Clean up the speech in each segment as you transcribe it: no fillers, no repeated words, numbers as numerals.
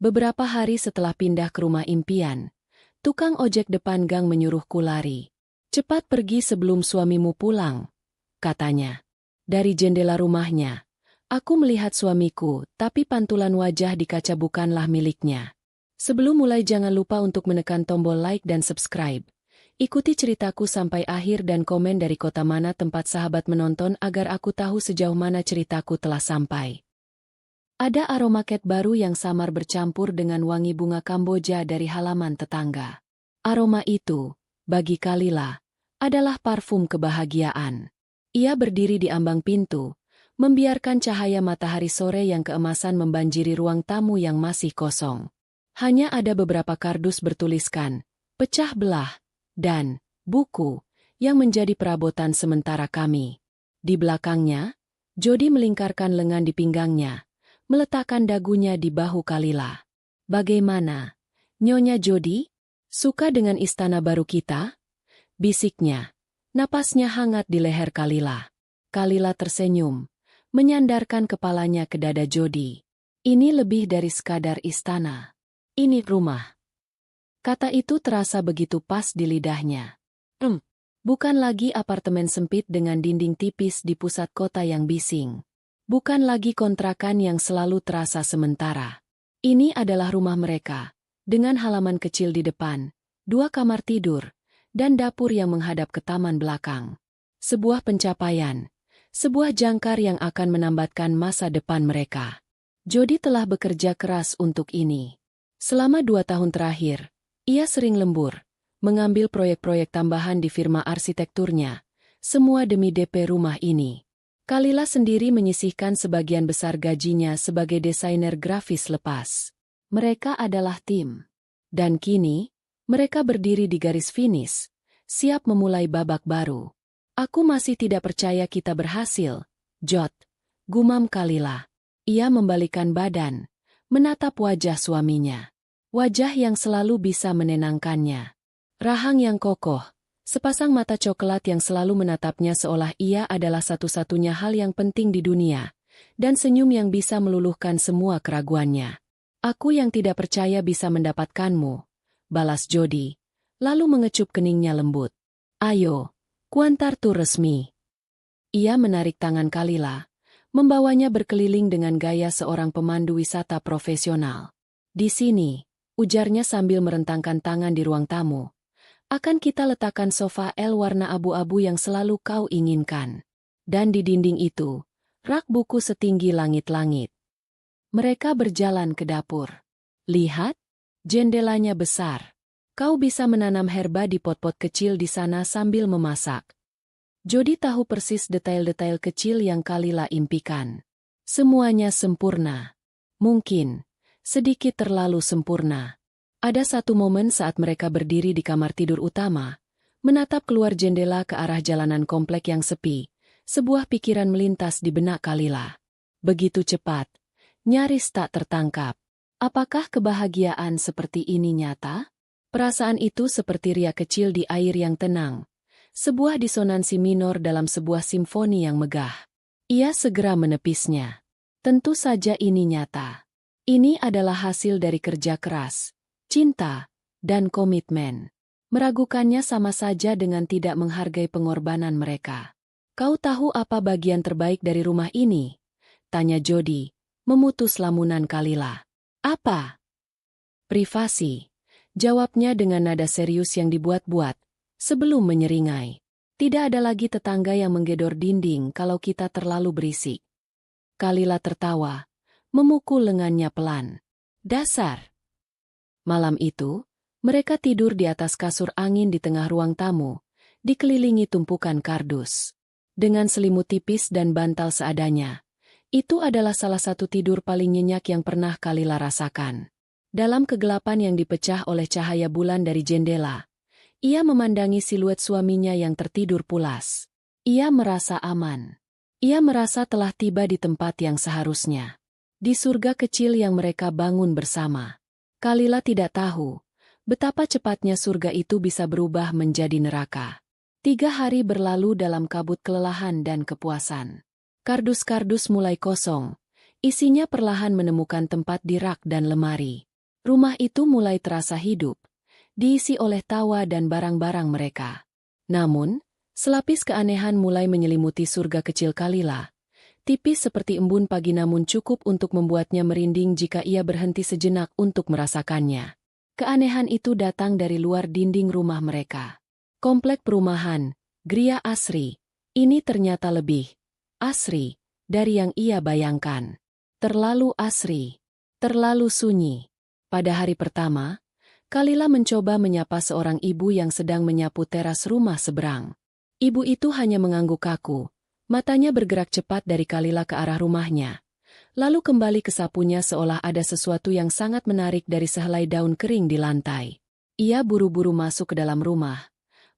Beberapa hari setelah pindah ke rumah impian, tukang ojek depan gang menyuruhku lari. Cepat pergi sebelum suamimu pulang, katanya. Dari jendela rumahnya, aku melihat suamiku, tapi pantulan wajah di kaca bukanlah miliknya. Sebelum mulai jangan lupa untuk menekan tombol like dan subscribe. Ikuti ceritaku sampai akhir dan komen dari kota mana tempat sahabat menonton agar aku tahu sejauh mana ceritaku telah sampai. Ada aroma cat baru yang samar bercampur dengan wangi bunga Kamboja dari halaman tetangga. Aroma itu, bagi Kalila, adalah parfum kebahagiaan. Ia berdiri di ambang pintu, membiarkan cahaya matahari sore yang keemasan membanjiri ruang tamu yang masih kosong. Hanya ada beberapa kardus bertuliskan, pecah belah, dan buku, yang menjadi perabotan sementara kami. Di belakangnya, Jody melingkarkan lengan di pinggangnya, meletakkan dagunya di bahu Kalila. Bagaimana, Nyonya Jody? Suka dengan istana baru kita? Bisiknya. Napasnya hangat di leher Kalila. Kalila tersenyum, menyandarkan kepalanya ke dada Jody. Ini lebih dari sekadar istana. Ini rumah. Kata itu terasa begitu pas di lidahnya. Bukan lagi apartemen sempit dengan dinding tipis di pusat kota yang bising. Bukan lagi kontrakan yang selalu terasa sementara. Ini adalah rumah mereka, dengan halaman kecil di depan, 2 kamar tidur, dan dapur yang menghadap ke taman belakang. Sebuah pencapaian, sebuah jangkar yang akan menambatkan masa depan mereka. Jody telah bekerja keras untuk ini. Selama 2 tahun terakhir, ia sering lembur, mengambil proyek-proyek tambahan di firma arsitekturnya, semua demi DP rumah ini. Kalila sendiri menyisihkan sebagian besar gajinya sebagai desainer grafis lepas. Mereka adalah tim. Dan kini, mereka berdiri di garis finish, siap memulai babak baru. Aku masih tidak percaya kita berhasil, Jod, gumam Kalila. Ia membalikkan badan, menatap wajah suaminya. Wajah yang selalu bisa menenangkannya. Rahang yang kokoh. Sepasang mata coklat yang selalu menatapnya seolah ia adalah satu-satunya hal yang penting di dunia, dan senyum yang bisa meluluhkan semua keraguannya. Aku yang tidak percaya bisa mendapatkanmu, balas Jody, lalu mengecup keningnya lembut. Ayo, kuantar tur resmi. Ia menarik tangan Kalila, membawanya berkeliling dengan gaya seorang pemandu wisata profesional. Di sini, ujarnya sambil merentangkan tangan di ruang tamu. Akan kita letakkan sofa L warna abu-abu yang selalu kau inginkan. Dan di dinding itu, rak buku setinggi langit-langit. Mereka berjalan ke dapur. Lihat, jendelanya besar. Kau bisa menanam herba di pot-pot kecil di sana sambil memasak. Jody tahu persis detail-detail kecil yang Kalila impikan. Semuanya sempurna. Mungkin, sedikit terlalu sempurna. Ada satu momen saat mereka berdiri di kamar tidur utama, menatap keluar jendela ke arah jalanan komplek yang sepi, sebuah pikiran melintas di benak Kalila. Begitu cepat, nyaris tak tertangkap. Apakah kebahagiaan seperti ini nyata? Perasaan itu seperti riak kecil di air yang tenang, sebuah disonansi minor dalam sebuah simfoni yang megah. Ia segera menepisnya. Tentu saja ini nyata. Ini adalah hasil dari kerja keras, cinta, dan komitmen. Meragukannya sama saja dengan tidak menghargai pengorbanan mereka. Kau tahu apa bagian terbaik dari rumah ini? Tanya Jody, memutus lamunan Kalila. Apa? Privasi. Jawabnya dengan nada serius yang dibuat-buat, sebelum menyeringai. Tidak ada lagi tetangga yang menggedor dinding kalau kita terlalu berisik. Kalila tertawa, memukul lengannya pelan. Dasar. Malam itu, mereka tidur di atas kasur angin di tengah ruang tamu, dikelilingi tumpukan kardus. Dengan selimut tipis dan bantal seadanya. Itu adalah salah satu tidur paling nyenyak yang pernah Kalila rasakan. Dalam kegelapan yang dipecah oleh cahaya bulan dari jendela, ia memandangi siluet suaminya yang tertidur pulas. Ia merasa aman. Ia merasa telah tiba di tempat yang seharusnya. Di surga kecil yang mereka bangun bersama. Kalila tidak tahu betapa cepatnya surga itu bisa berubah menjadi neraka. 3 hari berlalu dalam kabut kelelahan dan kepuasan. Kardus-kardus mulai kosong, isinya perlahan menemukan tempat di rak dan lemari. Rumah itu mulai terasa hidup, diisi oleh tawa dan barang-barang mereka. Namun, selapis keanehan mulai menyelimuti surga kecil Kalila. Tipis seperti embun pagi namun cukup untuk membuatnya merinding jika ia berhenti sejenak untuk merasakannya. Keanehan itu datang dari luar dinding rumah mereka. Komplek perumahan, Gria Asri, ini ternyata lebih asri dari yang ia bayangkan. Terlalu asri, terlalu sunyi. Pada hari pertama, Kalila mencoba menyapa seorang ibu yang sedang menyapu teras rumah seberang. Ibu itu hanya mengangguk kaku. Matanya bergerak cepat dari Kalila ke arah rumahnya. Lalu kembali ke sapunya seolah ada sesuatu yang sangat menarik dari sehelai daun kering di lantai. Ia buru-buru masuk ke dalam rumah,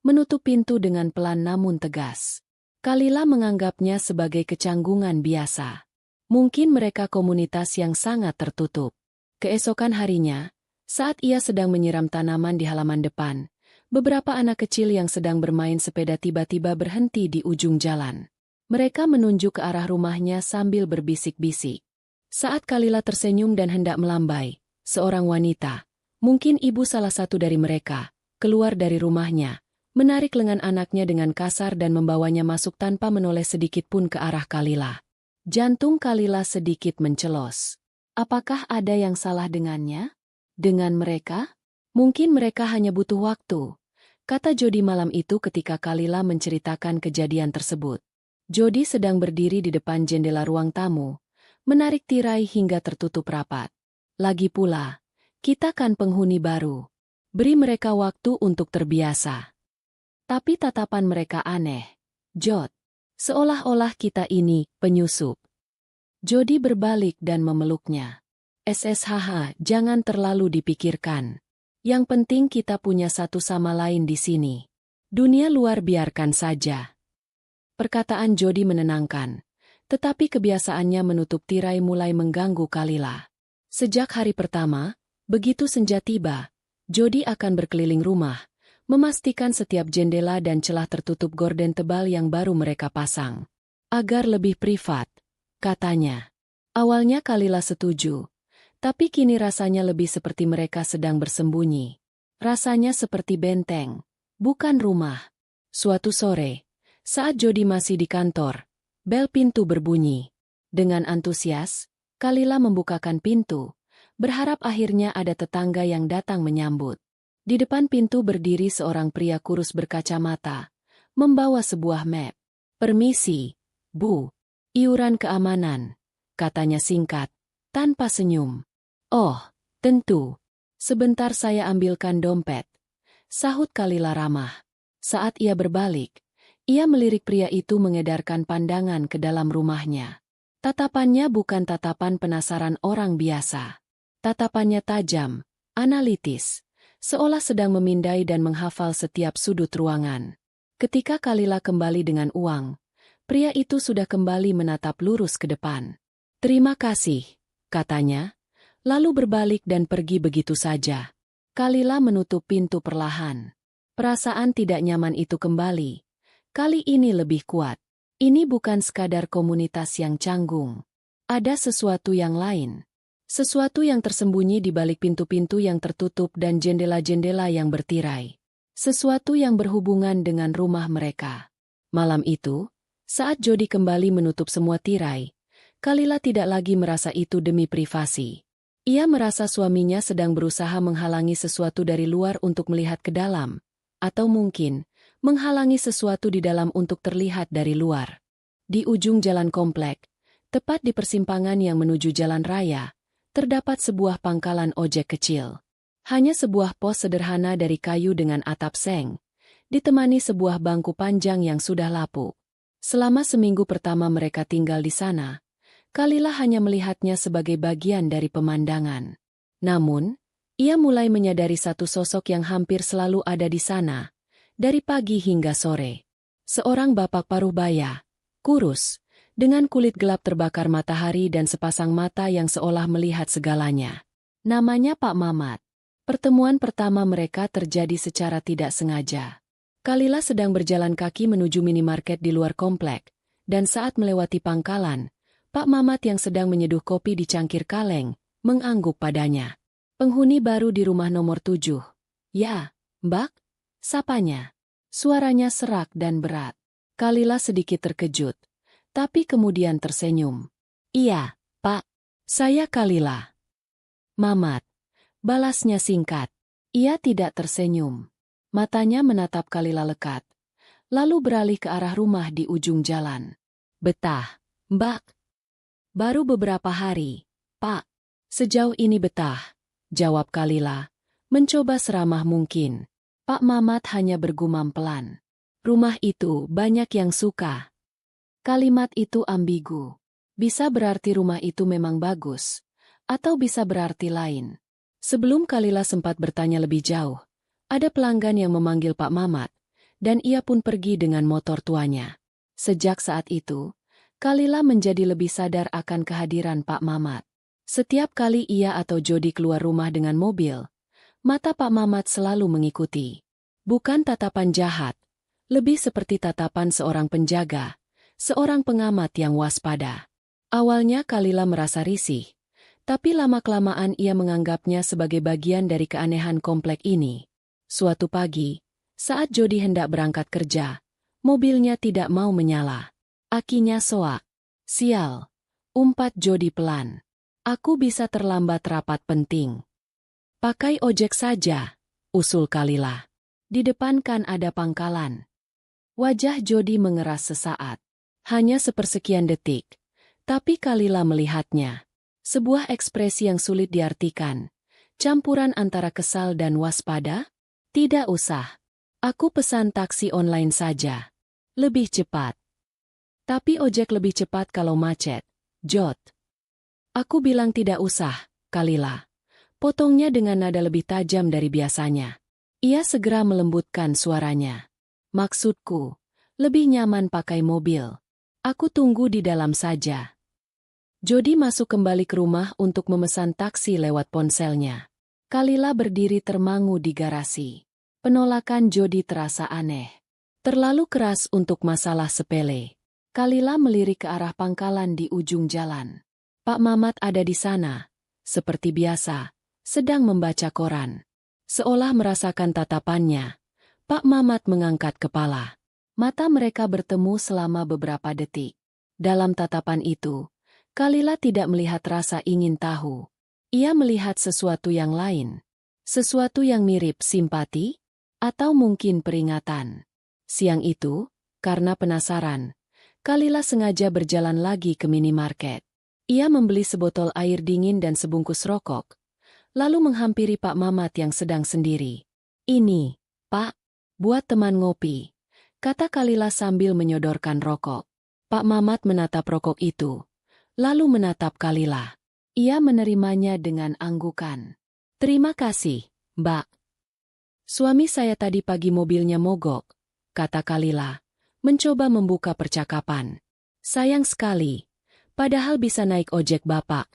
menutup pintu dengan pelan namun tegas. Kalila menganggapnya sebagai kecanggungan biasa. Mungkin mereka komunitas yang sangat tertutup. Keesokan harinya, saat ia sedang menyiram tanaman di halaman depan, beberapa anak kecil yang sedang bermain sepeda tiba-tiba berhenti di ujung jalan. Mereka menunjuk ke arah rumahnya sambil berbisik-bisik. Saat Kalila tersenyum dan hendak melambai, seorang wanita, mungkin ibu salah satu dari mereka, keluar dari rumahnya, menarik lengan anaknya dengan kasar dan membawanya masuk tanpa menoleh sedikit pun ke arah Kalila. Jantung Kalila sedikit mencelos. Apakah ada yang salah dengannya? Dengan mereka? Mungkin mereka hanya butuh waktu, kata Jody malam itu ketika Kalila menceritakan kejadian tersebut. Jody sedang berdiri di depan jendela ruang tamu, menarik tirai hingga tertutup rapat. Lagi pula, kita kan penghuni baru. Beri mereka waktu untuk terbiasa. Tapi tatapan mereka aneh. Jod, seolah-olah kita ini penyusup. Jody berbalik dan memeluknya. SSHH, jangan terlalu dipikirkan. Yang penting kita punya satu sama lain di sini. Dunia luar biarkan saja. Perkataan Jody menenangkan, tetapi kebiasaannya menutup tirai mulai mengganggu Kalila. Sejak hari pertama, begitu senja tiba, Jody akan berkeliling rumah, memastikan setiap jendela dan celah tertutup gorden tebal yang baru mereka pasang. Agar lebih privat, katanya. Awalnya Kalila setuju, tapi kini rasanya lebih seperti mereka sedang bersembunyi. Rasanya seperti benteng, bukan rumah. Suatu sore, saat Jody masih di kantor, bel pintu berbunyi. Dengan antusias, Kalila membukakan pintu, berharap akhirnya ada tetangga yang datang menyambut. Di depan pintu berdiri seorang pria kurus berkacamata, membawa sebuah map. Permisi, Bu. Iuran keamanan, katanya singkat, tanpa senyum. Oh, tentu. Sebentar saya ambilkan dompet, sahut Kalila ramah. Saat ia berbalik, ia melirik pria itu mengedarkan pandangan ke dalam rumahnya. Tatapannya bukan tatapan penasaran orang biasa. Tatapannya tajam, analitis, seolah sedang memindai dan menghafal setiap sudut ruangan. Ketika Kalila kembali dengan uang, pria itu sudah kembali menatap lurus ke depan. Terima kasih, katanya, lalu berbalik dan pergi begitu saja. Kalila menutup pintu perlahan. Perasaan tidak nyaman itu kembali. Kali ini lebih kuat. Ini bukan sekadar komunitas yang canggung. Ada sesuatu yang lain. Sesuatu yang tersembunyi di balik pintu-pintu yang tertutup dan jendela-jendela yang bertirai. Sesuatu yang berhubungan dengan rumah mereka. Malam itu, saat Jody kembali menutup semua tirai, Kalila tidak lagi merasa itu demi privasi. Ia merasa suaminya sedang berusaha menghalangi sesuatu dari luar untuk melihat ke dalam. Atau mungkin, menghalangi sesuatu di dalam untuk terlihat dari luar. Di ujung jalan komplek, tepat di persimpangan yang menuju jalan raya, terdapat sebuah pangkalan ojek kecil. Hanya sebuah pos sederhana dari kayu dengan atap seng, ditemani sebuah bangku panjang yang sudah lapuk. Selama seminggu pertama mereka tinggal di sana, Kalila hanya melihatnya sebagai bagian dari pemandangan. Namun, ia mulai menyadari satu sosok yang hampir selalu ada di sana, dari pagi hingga sore. Seorang bapak paruh baya, kurus, dengan kulit gelap terbakar matahari dan sepasang mata yang seolah melihat segalanya. Namanya Pak Mamat. Pertemuan pertama mereka terjadi secara tidak sengaja. Kalila sedang berjalan kaki menuju minimarket di luar komplek, dan saat melewati pangkalan, Pak Mamat yang sedang menyeduh kopi di cangkir kaleng, mengangguk padanya. Penghuni baru di rumah nomor 7. Ya, Mbak? Sapanya. Suaranya serak dan berat. Kalila sedikit terkejut, tapi kemudian tersenyum. Iya, Pak. Saya Kalila. Mamat. Balasnya singkat. Ia tidak tersenyum. Matanya menatap Kalila lekat, lalu beralih ke arah rumah di ujung jalan. Betah, Mbak. Baru beberapa hari, Pak. Sejauh ini betah, jawab Kalila, mencoba seramah mungkin. Pak Mamat hanya bergumam pelan. Rumah itu banyak yang suka. Kalimat itu ambigu. Bisa berarti rumah itu memang bagus, atau bisa berarti lain. Sebelum Kalila sempat bertanya lebih jauh, ada pelanggan yang memanggil Pak Mamat, dan ia pun pergi dengan motor tuanya. Sejak saat itu, Kalila menjadi lebih sadar akan kehadiran Pak Mamat. Setiap kali ia atau Jody keluar rumah dengan mobil, mata Pak Mamat selalu mengikuti. Bukan tatapan jahat, lebih seperti tatapan seorang penjaga, seorang pengamat yang waspada. Awalnya Kalila merasa risih, tapi lama-kelamaan ia menganggapnya sebagai bagian dari keanehan komplek ini. Suatu pagi, saat Jody hendak berangkat kerja, mobilnya tidak mau menyala. Akinya soak. Sial, umpat Jody pelan. Aku bisa terlambat rapat penting. Pakai ojek saja, usul Kalila. Di depan kan ada pangkalan. Wajah Jody mengeras sesaat. Hanya sepersekian detik. Tapi Kalila melihatnya. Sebuah ekspresi yang sulit diartikan. Campuran antara kesal dan waspada? Tidak usah. Aku pesan taksi online saja. Lebih cepat. Tapi ojek lebih cepat kalau macet. Jod. Aku bilang tidak usah, Kalila. Potongnya dengan nada lebih tajam dari biasanya. Ia segera melembutkan suaranya. Maksudku, lebih nyaman pakai mobil. Aku tunggu di dalam saja. Jody masuk kembali ke rumah untuk memesan taksi lewat ponselnya. Kalila berdiri termangu di garasi. Penolakan Jody terasa aneh. Terlalu keras untuk masalah sepele. Kalila melirik ke arah pangkalan di ujung jalan. Pak Mamat ada di sana, seperti biasa, sedang membaca koran. Seolah merasakan tatapannya, Pak Mamat mengangkat kepala. Mata mereka bertemu selama beberapa detik. Dalam tatapan itu, Kalila tidak melihat rasa ingin tahu. Ia melihat sesuatu yang lain. Sesuatu yang mirip simpati, atau mungkin peringatan. Siang itu, karena penasaran, Kalila sengaja berjalan lagi ke minimarket. Ia membeli sebotol air dingin dan sebungkus rokok, lalu menghampiri Pak Mamat yang sedang sendiri. Ini, Pak, buat teman ngopi, kata Kalila sambil menyodorkan rokok. Pak Mamat menatap rokok itu, lalu menatap Kalila. Ia menerimanya dengan anggukan. Terima kasih, Mbak. Suami saya tadi pagi mobilnya mogok, kata Kalila, mencoba membuka percakapan. Sayang sekali, padahal bisa naik ojek Bapak.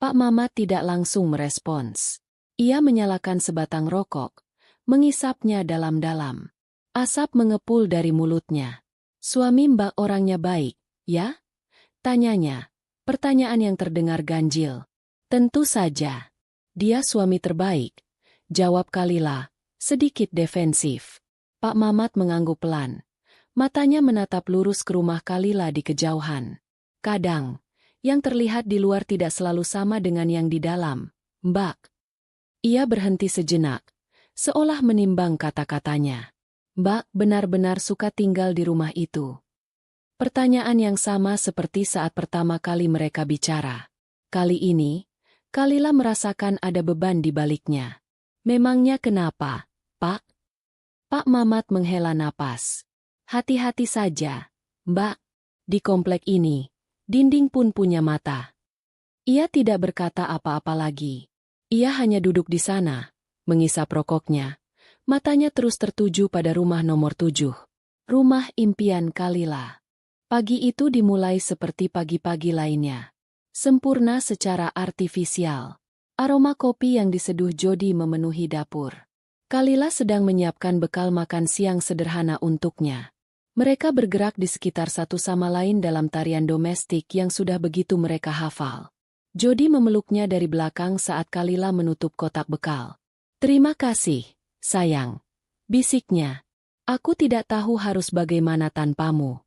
Pak Mamat tidak langsung merespons. Ia menyalakan sebatang rokok, mengisapnya dalam-dalam. Asap mengepul dari mulutnya. Suami Mbak orangnya baik, ya? Tanyanya. Pertanyaan yang terdengar ganjil. Tentu saja. Dia suami terbaik, jawab Kalila, sedikit defensif. Pak Mamat mengangguk pelan. Matanya menatap lurus ke rumah Kalila di kejauhan. Kadang, yang terlihat di luar tidak selalu sama dengan yang di dalam, Mbak. Ia berhenti sejenak, seolah menimbang kata-katanya. Mbak benar-benar suka tinggal di rumah itu. Pertanyaan yang sama seperti saat pertama kali mereka bicara. Kali ini, Kalila merasakan ada beban di baliknya. Memangnya kenapa, Pak? Pak Mamat menghela napas. Hati-hati saja, Mbak. Di komplek ini, dinding pun punya mata. Ia tidak berkata apa-apa lagi. Ia hanya duduk di sana, mengisap rokoknya. Matanya terus tertuju pada rumah nomor 7. Rumah impian Kalila. Pagi itu dimulai seperti pagi-pagi lainnya. Sempurna secara artifisial. Aroma kopi yang diseduh Jody memenuhi dapur. Kalila sedang menyiapkan bekal makan siang sederhana untuknya. Mereka bergerak di sekitar satu sama lain dalam tarian domestik yang sudah begitu mereka hafal. Jody memeluknya dari belakang saat Kalila menutup kotak bekal. "Terima kasih, sayang," bisiknya. "Aku tidak tahu harus bagaimana tanpamu.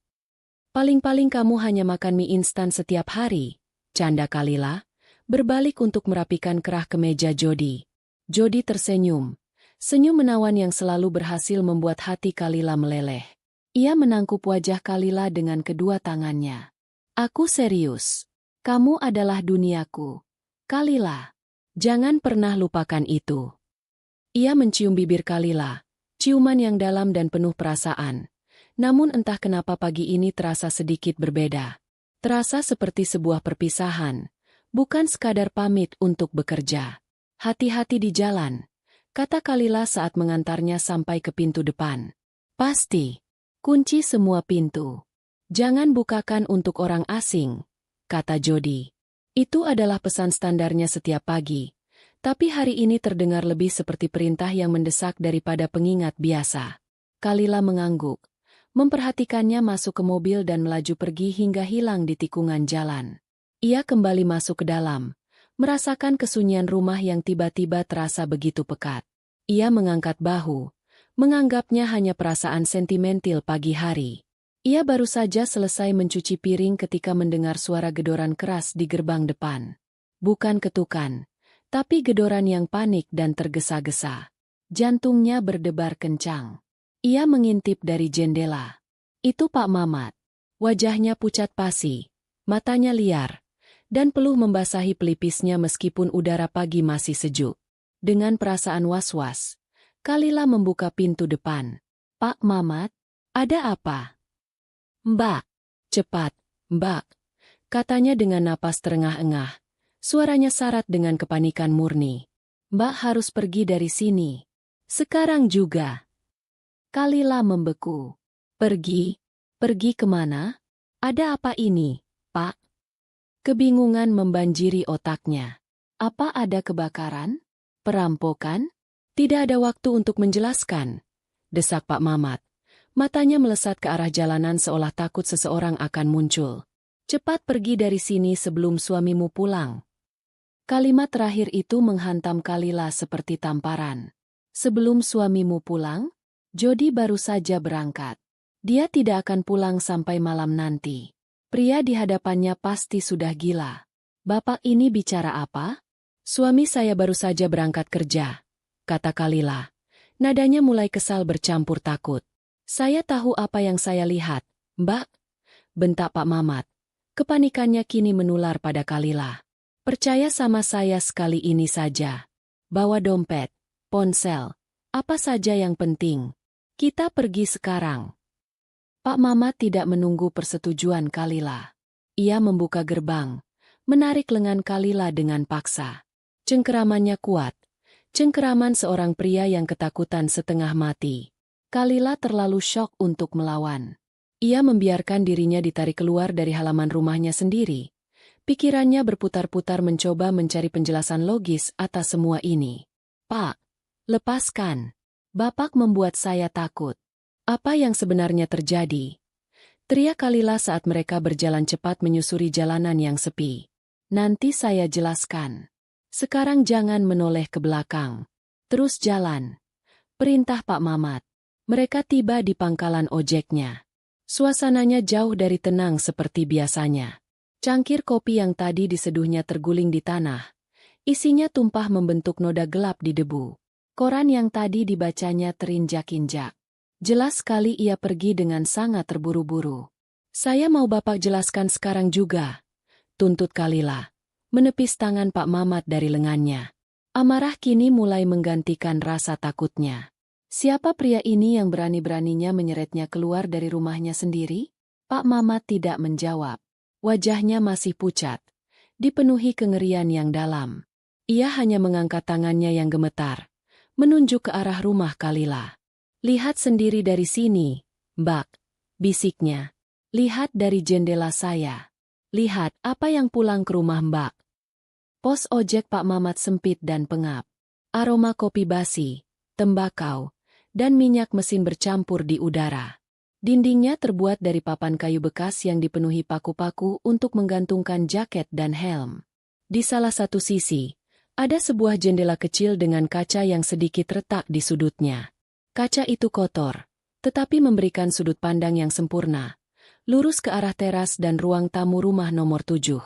Paling-paling kamu hanya makan mie instan setiap hari," canda Kalila, berbalik untuk merapikan kerah kemeja Jody. Jody tersenyum. Senyum menawan yang selalu berhasil membuat hati Kalila meleleh. Ia menangkup wajah Kalila dengan kedua tangannya. "Aku serius. Kamu adalah duniaku, Kalila. Jangan pernah lupakan itu." Ia mencium bibir Kalila, ciuman yang dalam dan penuh perasaan. Namun entah kenapa pagi ini terasa sedikit berbeda. Terasa seperti sebuah perpisahan, bukan sekadar pamit untuk bekerja. "Hati-hati di jalan," kata Kalila saat mengantarnya sampai ke pintu depan. "Pasti. Kunci semua pintu. Jangan bukakan untuk orang asing," kata Jody. Itu adalah pesan standarnya setiap pagi. Tapi hari ini terdengar lebih seperti perintah yang mendesak daripada pengingat biasa. Kalila mengangguk, memperhatikannya masuk ke mobil dan melaju pergi hingga hilang di tikungan jalan. Ia kembali masuk ke dalam, merasakan kesunyian rumah yang tiba-tiba terasa begitu pekat. Ia mengangkat bahu, menganggapnya hanya perasaan sentimental pagi hari. Ia baru saja selesai mencuci piring ketika mendengar suara gedoran keras di gerbang depan. Bukan ketukan, tapi gedoran yang panik dan tergesa-gesa. Jantungnya berdebar kencang. Ia mengintip dari jendela. Itu Pak Mamat. Wajahnya pucat pasi, matanya liar, dan peluh membasahi pelipisnya meskipun udara pagi masih sejuk. Dengan perasaan was-was, Kalila membuka pintu depan. "Pak Mamat, ada apa?" "Mbak, cepat, Mbak," katanya dengan napas terengah-engah. Suaranya syarat dengan kepanikan murni. "Mbak harus pergi dari sini. Sekarang juga." Kalila membeku. "Pergi? Pergi kemana? Ada apa ini, Pak?" Kebingungan membanjiri otaknya. Apa ada kebakaran? Perampokan? "Tidak ada waktu untuk menjelaskan," desak Pak Mamat. Matanya melesat ke arah jalanan seolah takut seseorang akan muncul. "Cepat pergi dari sini sebelum suamimu pulang." Kalimat terakhir itu menghantam Kalila seperti tamparan. Sebelum suamimu pulang? Jody baru saja berangkat. Dia tidak akan pulang sampai malam nanti. Pria di hadapannya pasti sudah gila. "Bapak ini bicara apa?" "Suami saya baru saja berangkat kerja," kata Kalila. Nadanya mulai kesal bercampur takut. "Saya tahu apa yang saya lihat, Mbak," bentak Pak Mamat. Kepanikannya kini menular pada Kalila. "Percaya sama saya sekali ini saja. Bawa dompet, ponsel, apa saja yang penting. Kita pergi sekarang." Pak Mamat tidak menunggu persetujuan Kalila. Ia membuka gerbang, menarik lengan Kalila dengan paksa. Cengkeramannya kuat, cengkeraman seorang pria yang ketakutan setengah mati. Kalila terlalu syok untuk melawan. Ia membiarkan dirinya ditarik keluar dari halaman rumahnya sendiri. Pikirannya berputar-putar mencoba mencari penjelasan logis atas semua ini. "Pak, lepaskan. Bapak membuat saya takut." "Apa yang sebenarnya terjadi?" teriak Kalila saat mereka berjalan cepat menyusuri jalanan yang sepi. "Nanti saya jelaskan. Sekarang jangan menoleh ke belakang. Terus jalan," perintah Pak Mamat. Mereka tiba di pangkalan ojeknya. Suasananya jauh dari tenang seperti biasanya. Cangkir kopi yang tadi diseduhnya terguling di tanah. Isinya tumpah membentuk noda gelap di debu. Koran yang tadi dibacanya terinjak-injak. Jelas sekali ia pergi dengan sangat terburu-buru. "Saya mau Bapak jelaskan sekarang juga," tuntut Kalila, menepis tangan Pak Mamat dari lengannya. Amarah kini mulai menggantikan rasa takutnya. Siapa pria ini yang berani-beraninya menyeretnya keluar dari rumahnya sendiri? Pak Mamat tidak menjawab. Wajahnya masih pucat, dipenuhi kengerian yang dalam. Ia hanya mengangkat tangannya yang gemetar, menunjuk ke arah rumah Kalila. "Lihat sendiri dari sini, Mbak," bisiknya. "Lihat dari jendela saya. Lihat apa yang pulang ke rumah Mbak." Pos ojek Pak Mamat sempit dan pengap. Aroma kopi basi, tembakau, dan minyak mesin bercampur di udara. Dindingnya terbuat dari papan kayu bekas yang dipenuhi paku-paku untuk menggantungkan jaket dan helm. Di salah satu sisi, ada sebuah jendela kecil dengan kaca yang sedikit retak di sudutnya. Kaca itu kotor, tetapi memberikan sudut pandang yang sempurna, lurus ke arah teras dan ruang tamu rumah nomor 7.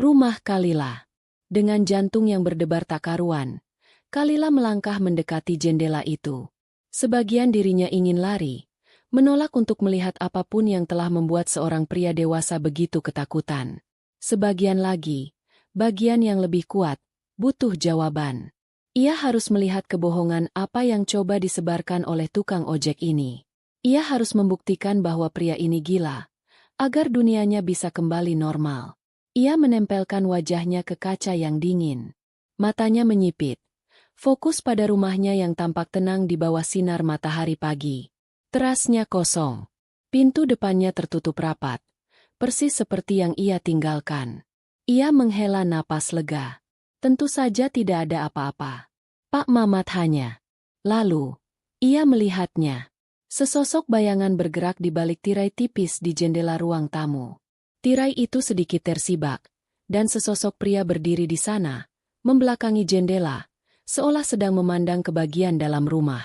Rumah Kalila. Dengan jantung yang berdebar tak karuan, Kalila melangkah mendekati jendela itu. Sebagian dirinya ingin lari, menolak untuk melihat apapun yang telah membuat seorang pria dewasa begitu ketakutan. Sebagian lagi, bagian yang lebih kuat, butuh jawaban. Ia harus melihat kebohongan apa yang coba disebarkan oleh tukang ojek ini. Ia harus membuktikan bahwa pria ini gila, agar dunianya bisa kembali normal. Ia menempelkan wajahnya ke kaca yang dingin. Matanya menyipit, fokus pada rumahnya yang tampak tenang di bawah sinar matahari pagi. Terasnya kosong. Pintu depannya tertutup rapat, persis seperti yang ia tinggalkan. Ia menghela napas lega. Tentu saja tidak ada apa-apa. Pak Mamat hanya. Lalu, ia melihatnya. Sesosok bayangan bergerak di balik tirai tipis di jendela ruang tamu. Tirai itu sedikit tersibak, dan sesosok pria berdiri di sana, membelakangi jendela, seolah sedang memandang ke bagian dalam rumah.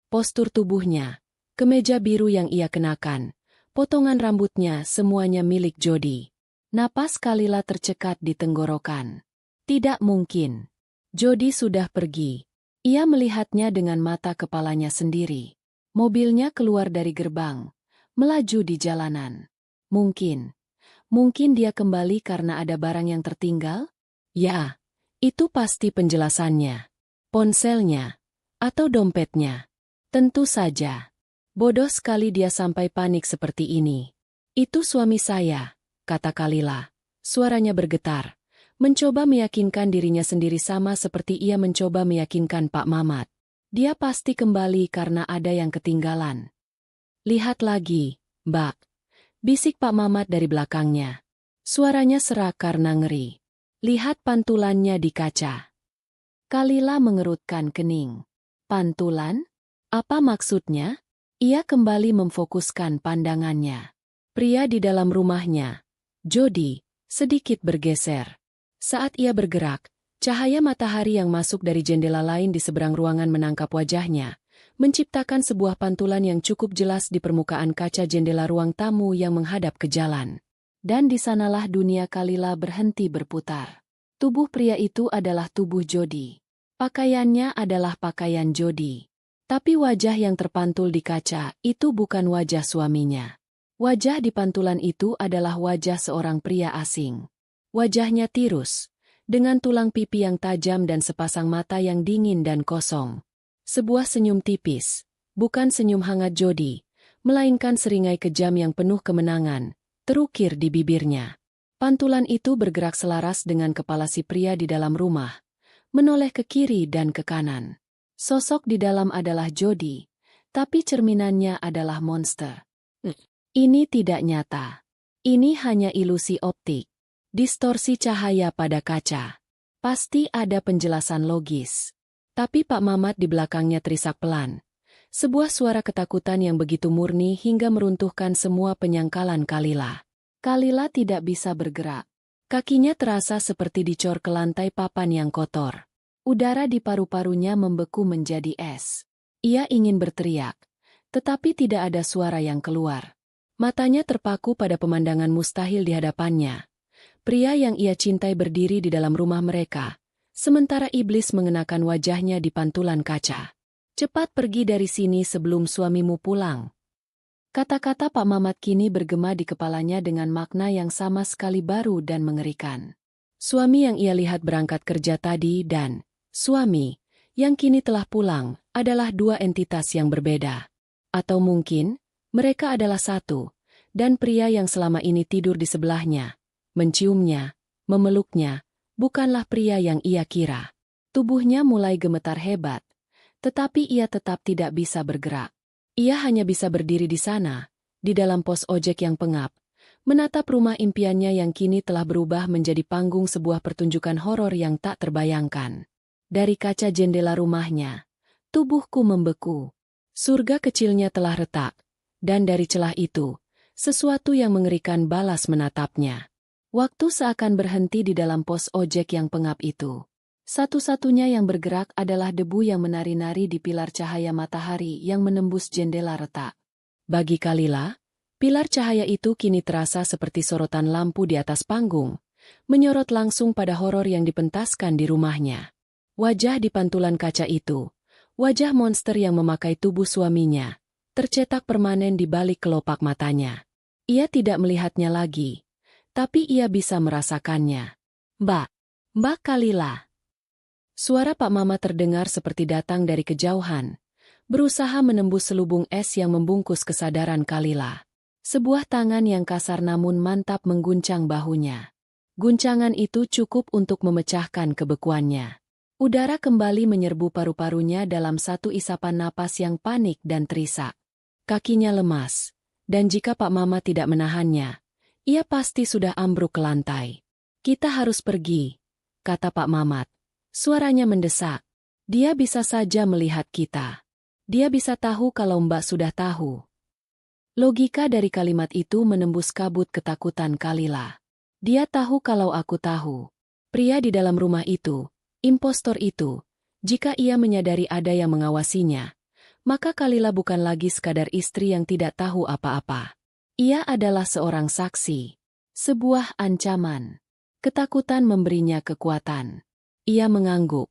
Postur tubuhnya, kemeja biru yang ia kenakan, potongan rambutnya semuanya milik Jody. Napas Kalila tercekat di tenggorokan. Tidak mungkin. Jody sudah pergi. Ia melihatnya dengan mata kepalanya sendiri. Mobilnya keluar dari gerbang, melaju di jalanan. Mungkin dia kembali karena ada barang yang tertinggal? Ya, itu pasti penjelasannya. Ponselnya, atau dompetnya. Tentu saja. Bodoh sekali dia sampai panik seperti ini. Itu suami saya, kata Kalila. Suaranya bergetar, mencoba meyakinkan dirinya sendiri sama seperti ia mencoba meyakinkan Pak Mamat. Dia pasti kembali karena ada yang ketinggalan. Lihat lagi, Mbak. Bisik Pak Mamat dari belakangnya. Suaranya serak karena ngeri. Lihat pantulannya di kaca. Kalila mengerutkan kening. Pantulan? Apa maksudnya? Ia kembali memfokuskan pandangannya. Pria di dalam rumahnya, Jody, sedikit bergeser. Saat ia bergerak, cahaya matahari yang masuk dari jendela lain di seberang ruangan menangkap wajahnya, menciptakan sebuah pantulan yang cukup jelas di permukaan kaca jendela ruang tamu yang menghadap ke jalan. Dan di sanalah dunia Kalila berhenti berputar. Tubuh pria itu adalah tubuh Jody. Pakaiannya adalah pakaian Jody. Tapi wajah yang terpantul di kaca itu bukan wajah suaminya. Wajah di pantulan itu adalah wajah seorang pria asing. Wajahnya tirus, dengan tulang pipi yang tajam dan sepasang mata yang dingin dan kosong. Sebuah senyum tipis, bukan senyum hangat Jody, melainkan seringai kejam yang penuh kemenangan, terukir di bibirnya. Pantulan itu bergerak selaras dengan kepala si pria di dalam rumah, menoleh ke kiri dan ke kanan. Sosok di dalam adalah Jody, tapi cerminannya adalah monster. Ini tidak nyata. Ini hanya ilusi optik. Distorsi cahaya pada kaca. Pasti ada penjelasan logis. Tapi Pak Mamat di belakangnya terisak pelan. Sebuah suara ketakutan yang begitu murni hingga meruntuhkan semua penyangkalan Kalila. Kalila tidak bisa bergerak. Kakinya terasa seperti dicor ke lantai papan yang kotor. Udara di paru-parunya membeku menjadi es. Ia ingin berteriak, tetapi tidak ada suara yang keluar. Matanya terpaku pada pemandangan mustahil di hadapannya. Pria yang ia cintai berdiri di dalam rumah mereka, sementara iblis mengenakan wajahnya di pantulan kaca. Cepat pergi dari sini sebelum suamimu pulang. Kata-kata Pak Mamat kini bergema di kepalanya dengan makna yang sama sekali baru dan mengerikan. Suami yang ia lihat berangkat kerja tadi dan suami yang kini telah pulang adalah dua entitas yang berbeda. Atau mungkin mereka adalah satu, dan pria yang selama ini tidur di sebelahnya, menciumnya, memeluknya, bukanlah pria yang ia kira. Tubuhnya mulai gemetar hebat, tetapi ia tetap tidak bisa bergerak. Ia hanya bisa berdiri di sana, di dalam pos ojek yang pengap, menatap rumah impiannya yang kini telah berubah menjadi panggung sebuah pertunjukan horor yang tak terbayangkan. Dari kaca jendela rumahnya, tubuhku membeku. Surga kecilnya telah retak, dan dari celah itu, sesuatu yang mengerikan balas menatapnya. Waktu seakan berhenti di dalam pos ojek yang pengap itu. Satu-satunya yang bergerak adalah debu yang menari-nari di pilar cahaya matahari yang menembus jendela retak. Bagi Kalila, pilar cahaya itu kini terasa seperti sorotan lampu di atas panggung, menyorot langsung pada horor yang dipentaskan di rumahnya. Wajah di pantulan kaca itu, wajah monster yang memakai tubuh suaminya, tercetak permanen di balik kelopak matanya. Ia tidak melihatnya lagi, tapi ia bisa merasakannya. Mbak, Mbak Kalila. Suara Pak Mama terdengar seperti datang dari kejauhan, berusaha menembus selubung es yang membungkus kesadaran Kalila. Sebuah tangan yang kasar namun mantap mengguncang bahunya. Guncangan itu cukup untuk memecahkan kebekuannya. Udara kembali menyerbu paru-parunya dalam satu isapan napas yang panik dan terisak. Kakinya lemas, dan jika Pak Mama tidak menahannya, ia pasti sudah ambruk ke lantai. Kita harus pergi, kata Pak Mamat. Suaranya mendesak. Dia bisa saja melihat kita. Dia bisa tahu kalau Mbak sudah tahu. Logika dari kalimat itu menembus kabut ketakutan Kalila. Dia tahu kalau aku tahu. Pria di dalam rumah itu, impostor itu, jika ia menyadari ada yang mengawasinya, maka Kalila bukan lagi sekadar istri yang tidak tahu apa-apa. Ia adalah seorang saksi. Sebuah ancaman. Ketakutan memberinya kekuatan. Ia mengangguk.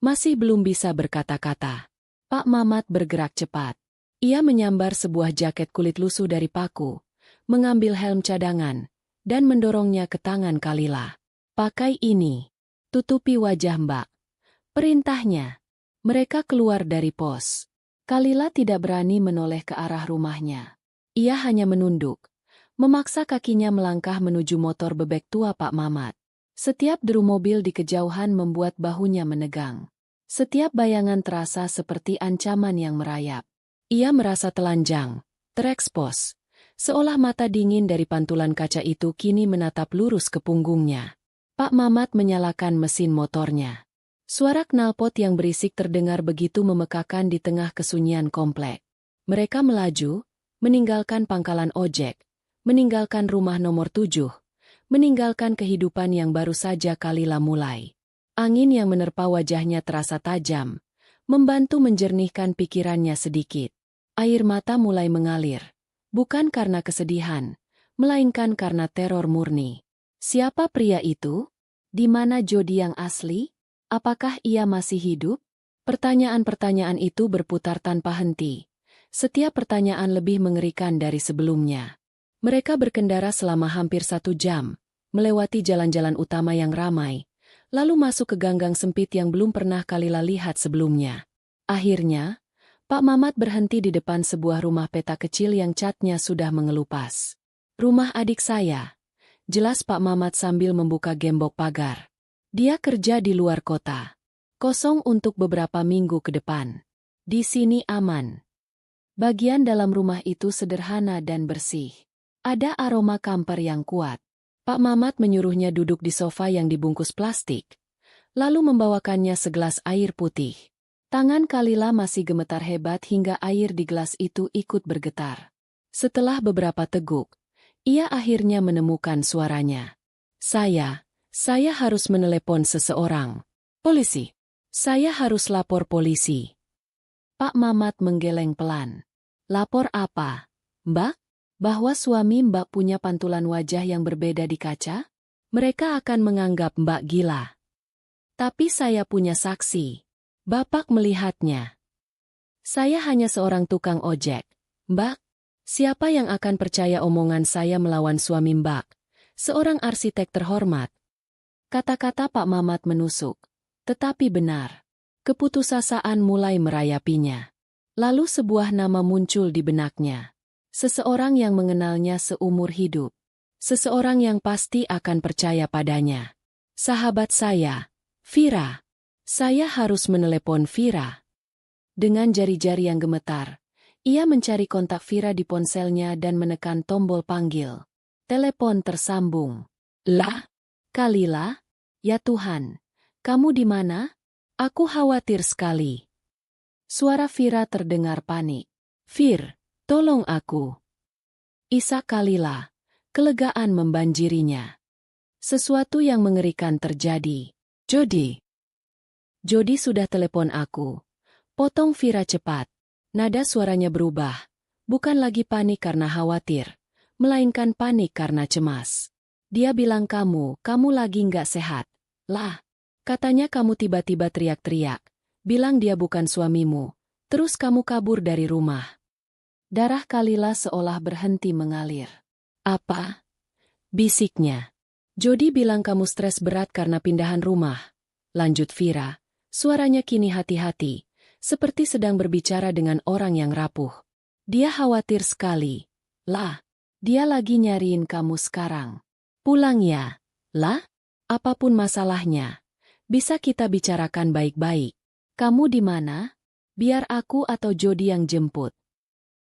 Masih belum bisa berkata-kata. Pak Mamat bergerak cepat. Ia menyambar sebuah jaket kulit lusuh dari paku, mengambil helm cadangan, dan mendorongnya ke tangan Kalila. Pakai ini. Tutupi wajah Mbak. Perintahnya. Mereka keluar dari pos. Kalila tidak berani menoleh ke arah rumahnya. Ia hanya menunduk, memaksa kakinya melangkah menuju motor bebek tua Pak Mamat. Setiap deru mobil di kejauhan membuat bahunya menegang. Setiap bayangan terasa seperti ancaman yang merayap. Ia merasa telanjang, terekspos, seolah mata dingin dari pantulan kaca itu kini menatap lurus ke punggungnya. Pak Mamat menyalakan mesin motornya. Suara knalpot yang berisik terdengar begitu memekakan di tengah kesunyian komplek. Mereka melaju, meninggalkan pangkalan ojek, meninggalkan rumah nomor 7, meninggalkan kehidupan yang baru saja Kalila mulai. Angin yang menerpa wajahnya terasa tajam, membantu menjernihkan pikirannya sedikit. Air mata mulai mengalir, bukan karena kesedihan, melainkan karena teror murni. Siapa pria itu? Di mana Jody yang asli? Apakah ia masih hidup? Pertanyaan-pertanyaan itu berputar tanpa henti. Setiap pertanyaan lebih mengerikan dari sebelumnya. Mereka berkendara selama hampir 1 jam, melewati jalan-jalan utama yang ramai, lalu masuk ke ganggang sempit yang belum pernah Kalila lihat sebelumnya. Akhirnya, Pak Mamat berhenti di depan sebuah rumah peta kecil yang catnya sudah mengelupas. Rumah adik saya. Jelas Pak Mamat sambil membuka gembok pagar. Dia kerja di luar kota. Kosong untuk beberapa minggu ke depan. Di sini aman. Bagian dalam rumah itu sederhana dan bersih. Ada aroma kamper yang kuat. Pak Mamat menyuruhnya duduk di sofa yang dibungkus plastik, lalu membawakannya segelas air putih. Tangan Kalila masih gemetar hebat hingga air di gelas itu ikut bergetar. Setelah beberapa teguk, ia akhirnya menemukan suaranya. Saya harus menelepon seseorang. Polisi. Saya harus lapor polisi. Pak Mamat menggeleng pelan. Lapor apa? Mbak? Bahwa suami Mbak punya pantulan wajah yang berbeda di kaca? Mereka akan menganggap Mbak gila. Tapi saya punya saksi. Bapak melihatnya. Saya hanya seorang tukang ojek. Mbak, siapa yang akan percaya omongan saya melawan suami Mbak? Seorang arsitek terhormat. Kata-kata Pak Mamat menusuk. Tetapi benar. Keputusasaan mulai merayapinya. Lalu sebuah nama muncul di benaknya. Seseorang yang mengenalnya seumur hidup. Seseorang yang pasti akan percaya padanya. Sahabat saya, Vira. Saya harus menelepon Vira. Dengan jari-jari yang gemetar, ia mencari kontak Vira di ponselnya dan menekan tombol panggil. Telepon tersambung. Lah? Kalila? Ya Tuhan, kamu di mana? Aku khawatir sekali. Suara Vira terdengar panik. Vir, tolong aku. Isak Kalila. Kelegaan membanjirinya. Sesuatu yang mengerikan terjadi. Jody. Jody sudah telepon aku. Potong Vira cepat. Nada suaranya berubah. Bukan lagi panik karena khawatir, melainkan panik karena cemas. Dia bilang kamu lagi nggak sehat. Lah, katanya kamu tiba-tiba teriak-teriak. Bilang dia bukan suamimu. Terus kamu kabur dari rumah. Darah Kalila seolah berhenti mengalir. Apa? Bisiknya. Jody bilang kamu stres berat karena pindahan rumah. Lanjut Vira. Suaranya kini hati-hati, seperti sedang berbicara dengan orang yang rapuh. Dia khawatir sekali. Lah, dia lagi nyariin kamu sekarang. Pulang ya. Lah, apapun masalahnya, bisa kita bicarakan baik-baik. Kamu di mana? Biar aku atau Jody yang jemput.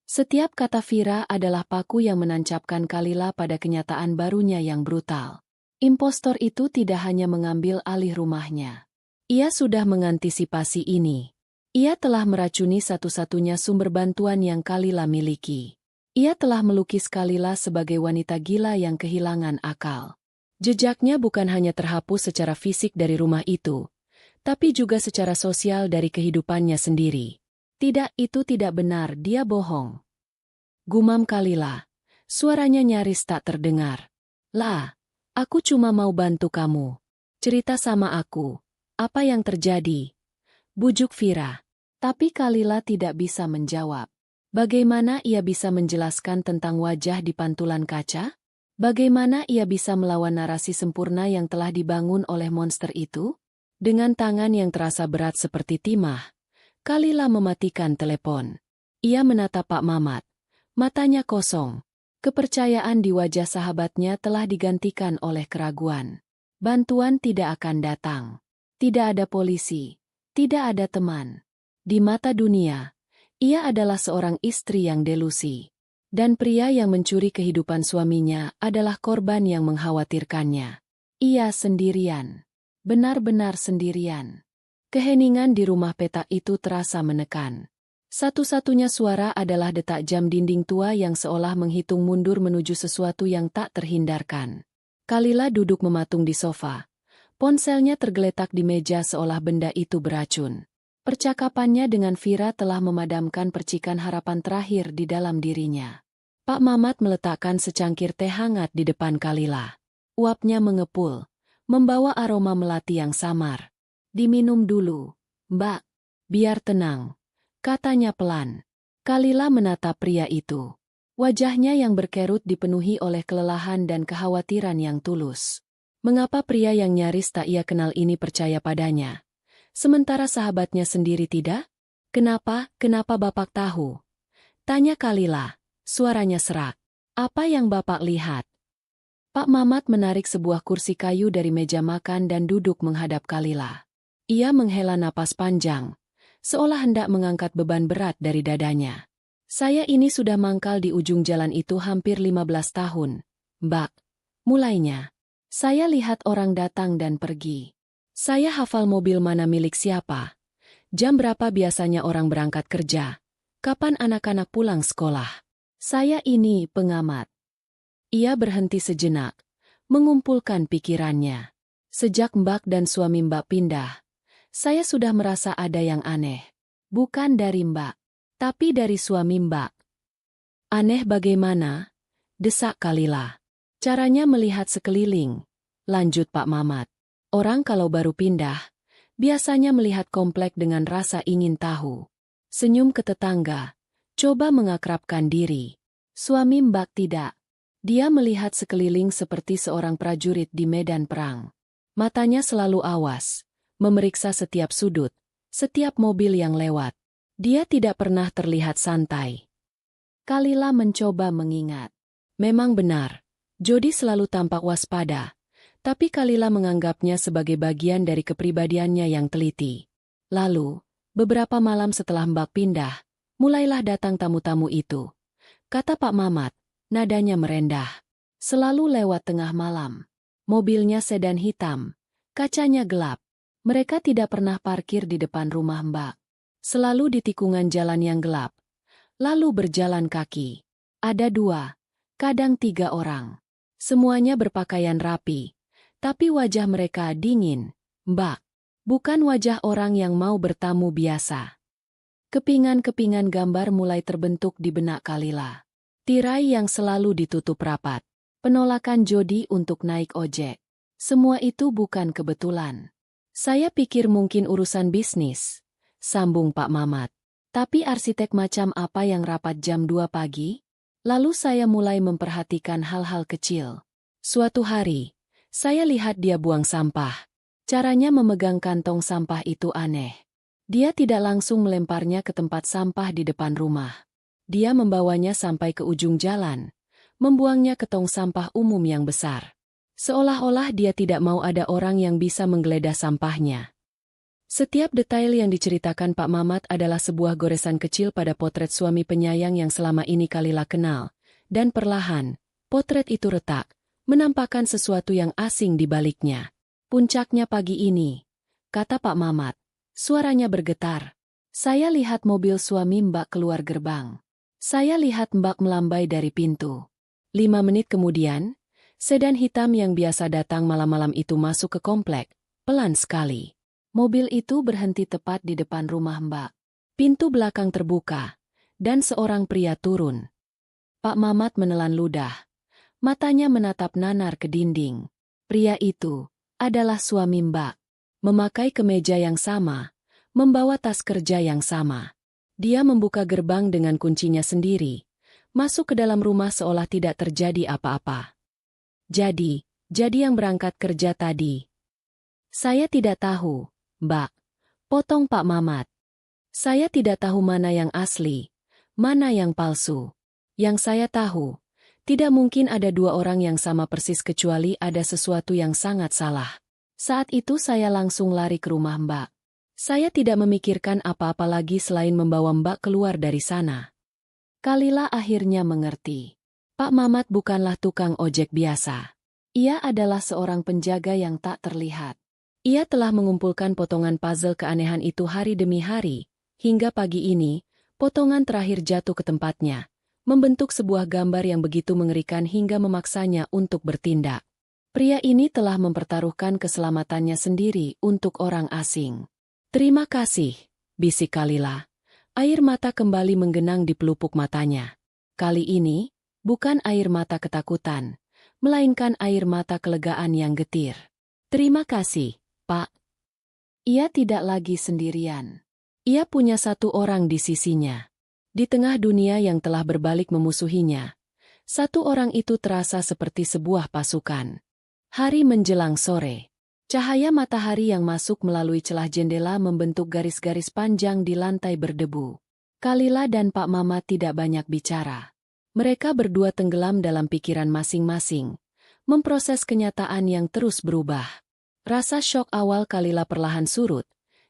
Setiap kata Vira adalah paku yang menancapkan Kalila pada kenyataan barunya yang brutal. Impostor itu tidak hanya mengambil alih rumahnya. Ia sudah mengantisipasi ini. Ia telah meracuni satu-satunya sumber bantuan yang Kalila miliki. Ia telah melukis Kalila sebagai wanita gila yang kehilangan akal. Jejaknya bukan hanya terhapus secara fisik dari rumah itu, tapi juga secara sosial dari kehidupannya sendiri. Tidak, itu tidak benar, dia bohong. Gumam Kalila. Suaranya nyaris tak terdengar. Lah, aku cuma mau bantu kamu. Cerita sama aku. Apa yang terjadi? Bujuk Vira. Tapi Kalila tidak bisa menjawab. Bagaimana ia bisa menjelaskan tentang wajah di pantulan kaca? Bagaimana ia bisa melawan narasi sempurna yang telah dibangun oleh monster itu? Dengan tangan yang terasa berat seperti timah, Kalila mematikan telepon. Ia menatap Pak Mamat. Matanya kosong. Kepercayaan di wajah sahabatnya telah digantikan oleh keraguan. Bantuan tidak akan datang. Tidak ada polisi. Tidak ada teman. Di mata dunia, ia adalah seorang istri yang delusi. Dan pria yang mencuri kehidupan suaminya adalah korban yang mengkhawatirkannya. Ia sendirian. Benar-benar sendirian. Keheningan di rumah petak itu terasa menekan. Satu-satunya suara adalah detak jam dinding tua yang seolah menghitung mundur menuju sesuatu yang tak terhindarkan. Kalila duduk mematung di sofa. Ponselnya tergeletak di meja seolah benda itu beracun. Percakapannya dengan Vira telah memadamkan percikan harapan terakhir di dalam dirinya. Pak Mamat meletakkan secangkir teh hangat di depan Kalila. Uapnya mengepul, membawa aroma melati yang samar. Diminum dulu, Mbak. Biar tenang, katanya pelan. Kalila menatap pria itu. Wajahnya yang berkerut dipenuhi oleh kelelahan dan kekhawatiran yang tulus. Mengapa pria yang nyaris tak ia kenal ini percaya padanya? Sementara sahabatnya sendiri tidak? Kenapa Bapak tahu? Tanya Kalila, suaranya serak. Apa yang Bapak lihat? Pak Mamat menarik sebuah kursi kayu dari meja makan dan duduk menghadap Kalila. Ia menghela napas panjang, seolah hendak mengangkat beban berat dari dadanya. Saya ini sudah mangkal di ujung jalan itu hampir 15 tahun, Mbak. Mulainya, saya lihat orang datang dan pergi. Saya hafal mobil mana milik siapa. Jam berapa biasanya orang berangkat kerja. Kapan anak-anak pulang sekolah. Saya ini pengamat. Ia berhenti sejenak, mengumpulkan pikirannya. Sejak Mbak dan suami Mbak pindah, saya sudah merasa ada yang aneh. Bukan dari Mbak, tapi dari suami Mbak. Aneh bagaimana? Desak Kalila. Caranya melihat sekeliling. Lanjut Pak Mamat. Orang kalau baru pindah, biasanya melihat komplek dengan rasa ingin tahu. Senyum ke tetangga, coba mengakrabkan diri. Suami Mbak tidak. Dia melihat sekeliling seperti seorang prajurit di medan perang. Matanya selalu awas, memeriksa setiap sudut, setiap mobil yang lewat. Dia tidak pernah terlihat santai. Kalila mencoba mengingat. Memang benar, Jody selalu tampak waspada, tapi Kalila menganggapnya sebagai bagian dari kepribadiannya yang teliti. Lalu, beberapa malam setelah Mbak pindah, mulailah datang tamu-tamu itu. Kata Pak Mamat, nadanya merendah. Selalu lewat tengah malam. Mobilnya sedan hitam, kacanya gelap. Mereka tidak pernah parkir di depan rumah Mbak. Selalu di tikungan jalan yang gelap. Lalu berjalan kaki. Ada 2, kadang 3 orang. Semuanya berpakaian rapi, Tapi wajah mereka dingin, Mbak. Bukan wajah orang yang mau bertamu biasa. Kepingan-kepingan gambar mulai terbentuk di benak Kalila. Tirai yang selalu ditutup rapat. Penolakan Jody untuk naik ojek. Semua itu bukan kebetulan. Saya pikir mungkin urusan bisnis, sambung Pak Mamat. Tapi arsitek macam apa yang rapat jam 2 pagi? Lalu saya mulai memperhatikan hal-hal kecil. Suatu hari, saya lihat dia buang sampah. Caranya memegang kantong sampah itu aneh. Dia tidak langsung melemparnya ke tempat sampah di depan rumah. Dia membawanya sampai ke ujung jalan, membuangnya ke tong sampah umum yang besar. Seolah-olah dia tidak mau ada orang yang bisa menggeledah sampahnya. Setiap detail yang diceritakan Pak Mamat adalah sebuah goresan kecil pada potret suami penyayang yang selama ini Kalila kenal. Dan perlahan, potret itu retak, menampakkan sesuatu yang asing di baliknya. Puncaknya pagi ini, kata Pak Mamat. Suaranya bergetar. Saya lihat mobil suami Mbak keluar gerbang. Saya lihat Mbak melambai dari pintu. 5 menit kemudian, sedan hitam yang biasa datang malam-malam itu masuk ke komplek, pelan sekali. Mobil itu berhenti tepat di depan rumah Mbak. Pintu belakang terbuka, dan seorang pria turun. Pak Mamat menelan ludah. Matanya menatap nanar ke dinding. Pria itu adalah suami Mbak. Memakai kemeja yang sama, membawa tas kerja yang sama. Dia membuka gerbang dengan kuncinya sendiri, masuk ke dalam rumah seolah tidak terjadi apa-apa. Jadi yang berangkat kerja tadi. Saya tidak tahu, Mbak, potong Pak Mamat. Saya tidak tahu mana yang asli, mana yang palsu. Yang saya tahu, tidak mungkin ada 2 orang yang sama persis kecuali ada sesuatu yang sangat salah. Saat itu saya langsung lari ke rumah Mbak. Saya tidak memikirkan apa-apa lagi selain membawa Mbak keluar dari sana. Kalila akhirnya mengerti. Pak Mamat bukanlah tukang ojek biasa. Ia adalah seorang penjaga yang tak terlihat. Ia telah mengumpulkan potongan puzzle keanehan itu hari demi hari, hingga pagi ini, potongan terakhir jatuh ke tempatnya, membentuk sebuah gambar yang begitu mengerikan hingga memaksanya untuk bertindak. Pria ini telah mempertaruhkan keselamatannya sendiri untuk orang asing. Terima kasih, bisik Kalila. Air mata kembali menggenang di pelupuk matanya. Kali ini, bukan air mata ketakutan, melainkan air mata kelegaan yang getir. Terima kasih, Pak. Ia tidak lagi sendirian. Ia punya 1 orang di sisinya. Di tengah dunia yang telah berbalik memusuhinya, 1 orang itu terasa seperti sebuah pasukan. Hari menjelang sore. Cahaya matahari yang masuk melalui celah jendela membentuk garis-garis panjang di lantai berdebu. Kalila dan Pak Mamat tidak banyak bicara. Mereka berdua tenggelam dalam pikiran masing-masing, memproses kenyataan yang terus berubah. Rasa syok awal Kalila perlahan surut,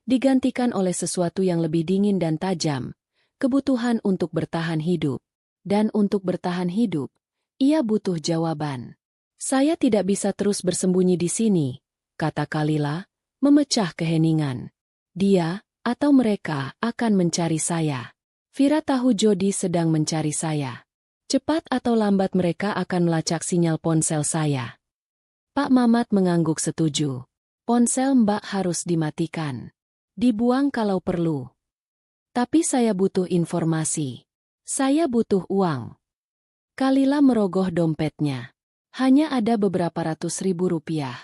digantikan oleh sesuatu yang lebih dingin dan tajam, kebutuhan untuk bertahan hidup. Dan untuk bertahan hidup, ia butuh jawaban. Saya tidak bisa terus bersembunyi di sini, kata Kalila, memecah keheningan. Dia, atau mereka, akan mencari saya. Vira tahu Jody sedang mencari saya. Cepat atau lambat mereka akan melacak sinyal ponsel saya. Pak Mamat mengangguk setuju. Ponsel Mbak harus dimatikan. Dibuang kalau perlu. Tapi saya butuh informasi. Saya butuh uang. Kalila merogoh dompetnya. Hanya ada beberapa ratus ribu rupiah.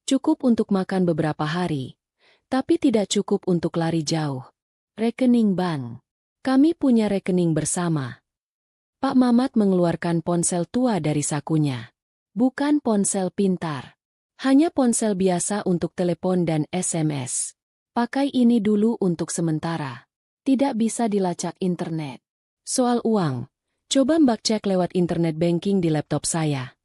Cukup untuk makan beberapa hari. Tapi tidak cukup untuk lari jauh. Rekening bank. Kami punya rekening bersama. Pak Mamat mengeluarkan ponsel tua dari sakunya. Bukan ponsel pintar. Hanya ponsel biasa untuk telepon dan SMS. Pakai ini dulu untuk sementara. Tidak bisa dilacak internet. Soal uang, coba Mbak cek lewat internet banking di laptop saya.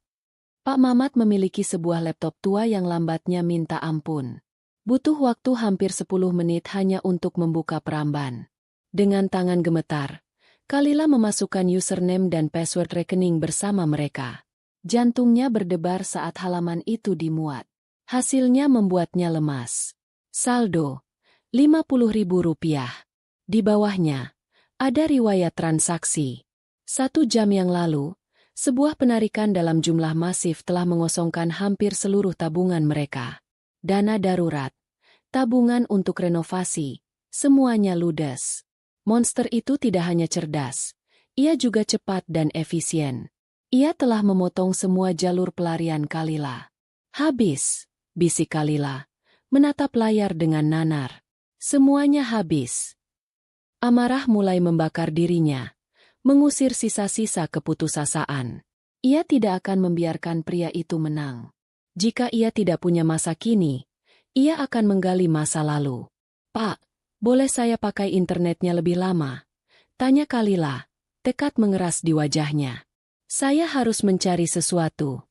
Pak Mamat memiliki sebuah laptop tua yang lambatnya minta ampun. Butuh waktu hampir 10 menit hanya untuk membuka peramban. Dengan tangan gemetar, Kalila memasukkan username dan password rekening bersama mereka. Jantungnya berdebar saat halaman itu dimuat. Hasilnya membuatnya lemas. Saldo, 50.000 rupiah. Di bawahnya, ada riwayat transaksi. 1 jam yang lalu, Sebuah penarikan dalam jumlah masif telah mengosongkan hampir seluruh tabungan mereka. Dana darurat, tabungan untuk renovasi, semuanya ludes. Monster itu tidak hanya cerdas, ia juga cepat dan efisien. Ia telah memotong semua jalur pelarian Kalila. Habis, bisik Kalila, menatap layar dengan nanar. Semuanya habis. Amarah mulai membakar dirinya, mengusir sisa-sisa keputusasaan. Ia tidak akan membiarkan pria itu menang. Jika ia tidak punya masa kini, ia akan menggali masa lalu. "Pak, boleh saya pakai internetnya lebih lama?" tanya Kalila, tekad mengeras di wajahnya. "Saya harus mencari sesuatu."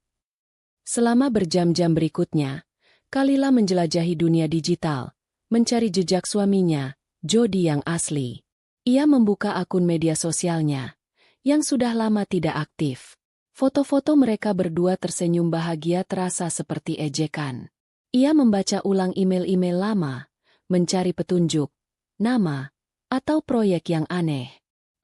Selama berjam-jam berikutnya, Kalila menjelajahi dunia digital, mencari jejak suaminya, Jody yang asli. Ia membuka akun media sosialnya, yang sudah lama tidak aktif. Foto-foto mereka berdua tersenyum bahagia terasa seperti ejekan. Ia membaca ulang email-email lama, mencari petunjuk, nama, atau proyek yang aneh.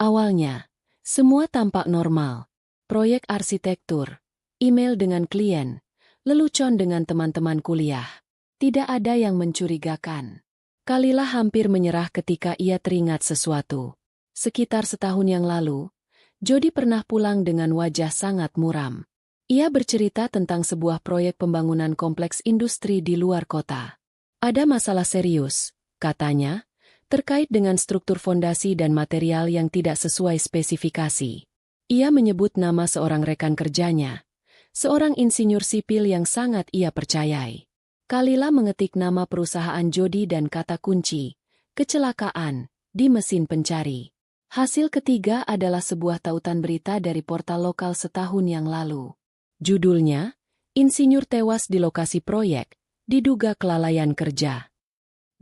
Awalnya, semua tampak normal. Proyek arsitektur, email dengan klien, lelucon dengan teman-teman kuliah. Tidak ada yang mencurigakan. Kalila hampir menyerah ketika ia teringat sesuatu. Sekitar setahun yang lalu, Jody pernah pulang dengan wajah sangat muram. Ia bercerita tentang sebuah proyek pembangunan kompleks industri di luar kota. "Ada masalah serius," katanya, terkait dengan struktur fondasi dan material yang tidak sesuai spesifikasi. Ia menyebut nama seorang rekan kerjanya, seorang insinyur sipil yang sangat ia percayai. Kalila mengetik nama perusahaan Jody dan kata kunci, "kecelakaan," di mesin pencari. Hasil ketiga adalah sebuah tautan berita dari portal lokal setahun yang lalu. Judulnya, "Insinyur tewas di lokasi proyek, diduga kelalaian kerja."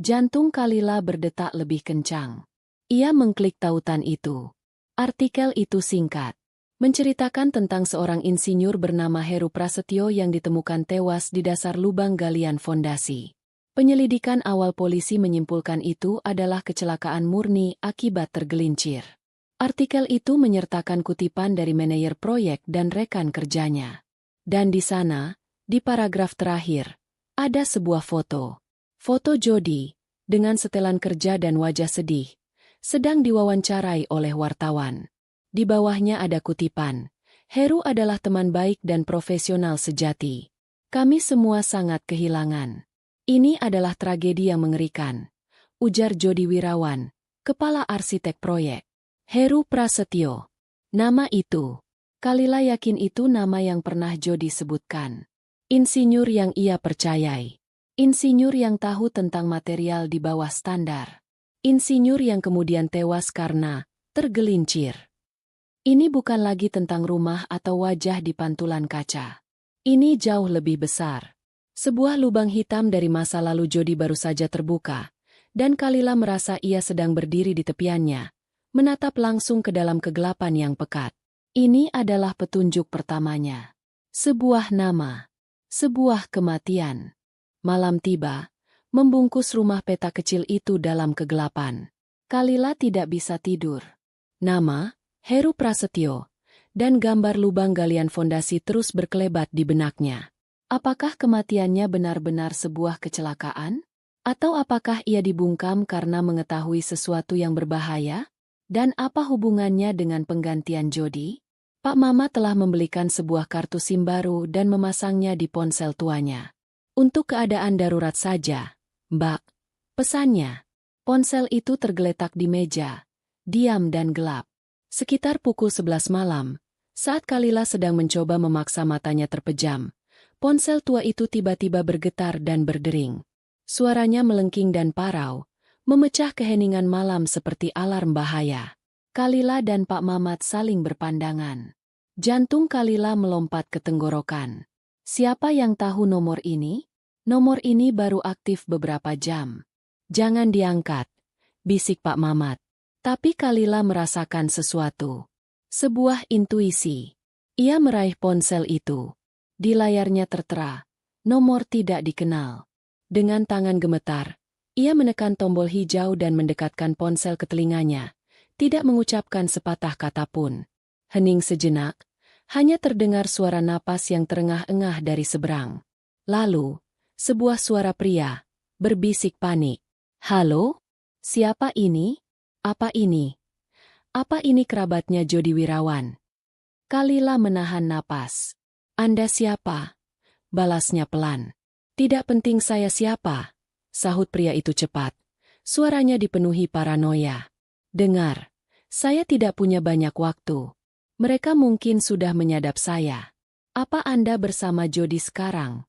Jantung Kalila berdetak lebih kencang. Ia mengklik tautan itu. Artikel itu singkat, menceritakan tentang seorang insinyur bernama Heru Prasetyo yang ditemukan tewas di dasar lubang galian fondasi. Penyelidikan awal polisi menyimpulkan itu adalah kecelakaan murni akibat tergelincir. Artikel itu menyertakan kutipan dari manajer proyek dan rekan kerjanya. Dan di sana, di paragraf terakhir, ada sebuah foto. Foto Jody, dengan setelan kerja dan wajah sedih, sedang diwawancarai oleh wartawan. Di bawahnya ada kutipan, "Heru adalah teman baik dan profesional sejati. Kami semua sangat kehilangan. Ini adalah tragedi yang mengerikan," ujar Jody Wirawan, kepala arsitek proyek. Heru Prasetyo. Nama itu, Kalila yakin itu nama yang pernah Jody sebutkan. Insinyur yang ia percayai. Insinyur yang tahu tentang material di bawah standar. Insinyur yang kemudian tewas karena tergelincir. Ini bukan lagi tentang rumah atau wajah di pantulan kaca. Ini jauh lebih besar. Sebuah lubang hitam dari masa lalu Jody baru saja terbuka, dan Kalila merasa ia sedang berdiri di tepiannya, menatap langsung ke dalam kegelapan yang pekat. Ini adalah petunjuk pertamanya. Sebuah nama. Sebuah kematian. Malam tiba, membungkus rumah peta kecil itu dalam kegelapan. Kalila tidak bisa tidur. Nama, Heru Prasetyo, dan gambar lubang galian fondasi terus berkelebat di benaknya. Apakah kematiannya benar-benar sebuah kecelakaan? Atau apakah ia dibungkam karena mengetahui sesuatu yang berbahaya? Dan apa hubungannya dengan penggantian Jody? Pak Mama telah membelikan sebuah kartu SIM baru dan memasangnya di ponsel tuanya. "Untuk keadaan darurat saja, Mbak," pesannya. Ponsel itu tergeletak di meja, diam dan gelap. Sekitar pukul 11 malam, saat Kalila sedang mencoba memaksa matanya terpejam, ponsel tua itu tiba-tiba bergetar dan berdering. Suaranya melengking dan parau, memecah keheningan malam seperti alarm bahaya. Kalila dan Pak Mamat saling berpandangan. Jantung Kalila melompat ke tenggorokan. Siapa yang tahu nomor ini? Nomor ini baru aktif beberapa jam. "Jangan diangkat," bisik Pak Mamat. Tapi Kalila merasakan sesuatu. Sebuah intuisi. Ia meraih ponsel itu. Di layarnya tertera, nomor tidak dikenal. Dengan tangan gemetar, ia menekan tombol hijau dan mendekatkan ponsel ke telinganya, tidak mengucapkan sepatah kata pun. Hening sejenak, Hanya terdengar suara napas yang terengah-engah dari seberang. Lalu, sebuah suara pria berbisik panik. "Halo? Siapa ini? Apa ini? Apa ini kerabatnya Jody Wirawan?" Kalila menahan napas. "Anda siapa?" balasnya pelan. "Tidak penting saya siapa," sahut pria itu cepat. Suaranya dipenuhi paranoia. "Dengar, saya tidak punya banyak waktu. Mereka mungkin sudah menyadap saya. Apa Anda bersama Jody sekarang?"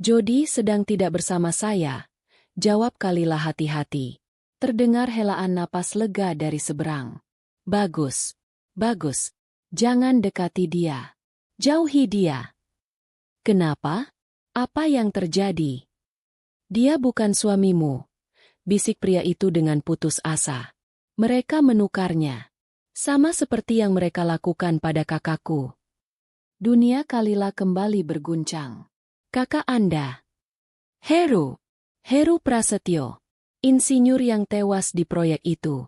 "Jody sedang tidak bersama saya," jawab Kalila hati-hati. Terdengar helaan napas lega dari seberang. "Bagus, bagus. Jangan dekati dia. Jauhi dia." "Kenapa? Apa yang terjadi?" "Dia bukan suamimu," bisik pria itu dengan putus asa. "Mereka menukarnya. Sama seperti yang mereka lakukan pada kakakku." Dunia Kalila kembali berguncang. "Kakak Anda? Heru. Heru Prasetyo. Insinyur yang tewas di proyek itu."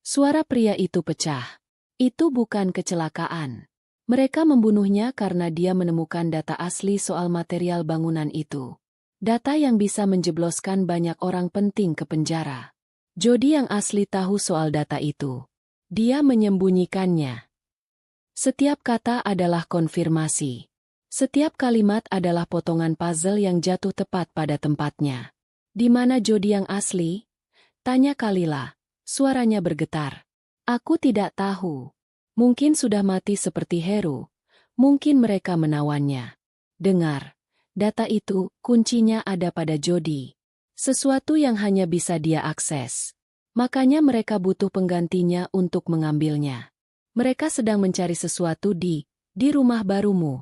Suara pria itu pecah. "Itu bukan kecelakaan. Mereka membunuhnya karena dia menemukan data asli soal material bangunan itu. Data yang bisa menjebloskan banyak orang penting ke penjara. Jody yang asli tahu soal data itu. Dia menyembunyikannya. Setiap kata adalah konfirmasi. Setiap kalimat adalah potongan puzzle yang jatuh tepat pada tempatnya." "Di mana Jody yang asli?" tanya Kalila. Suaranya bergetar. "Aku tidak tahu. Mungkin sudah mati seperti Heru. Mungkin mereka menawannya. Dengar, data itu, kuncinya ada pada Jody. Sesuatu yang hanya bisa dia akses. Makanya mereka butuh penggantinya untuk mengambilnya. Mereka sedang mencari sesuatu di rumah barumu.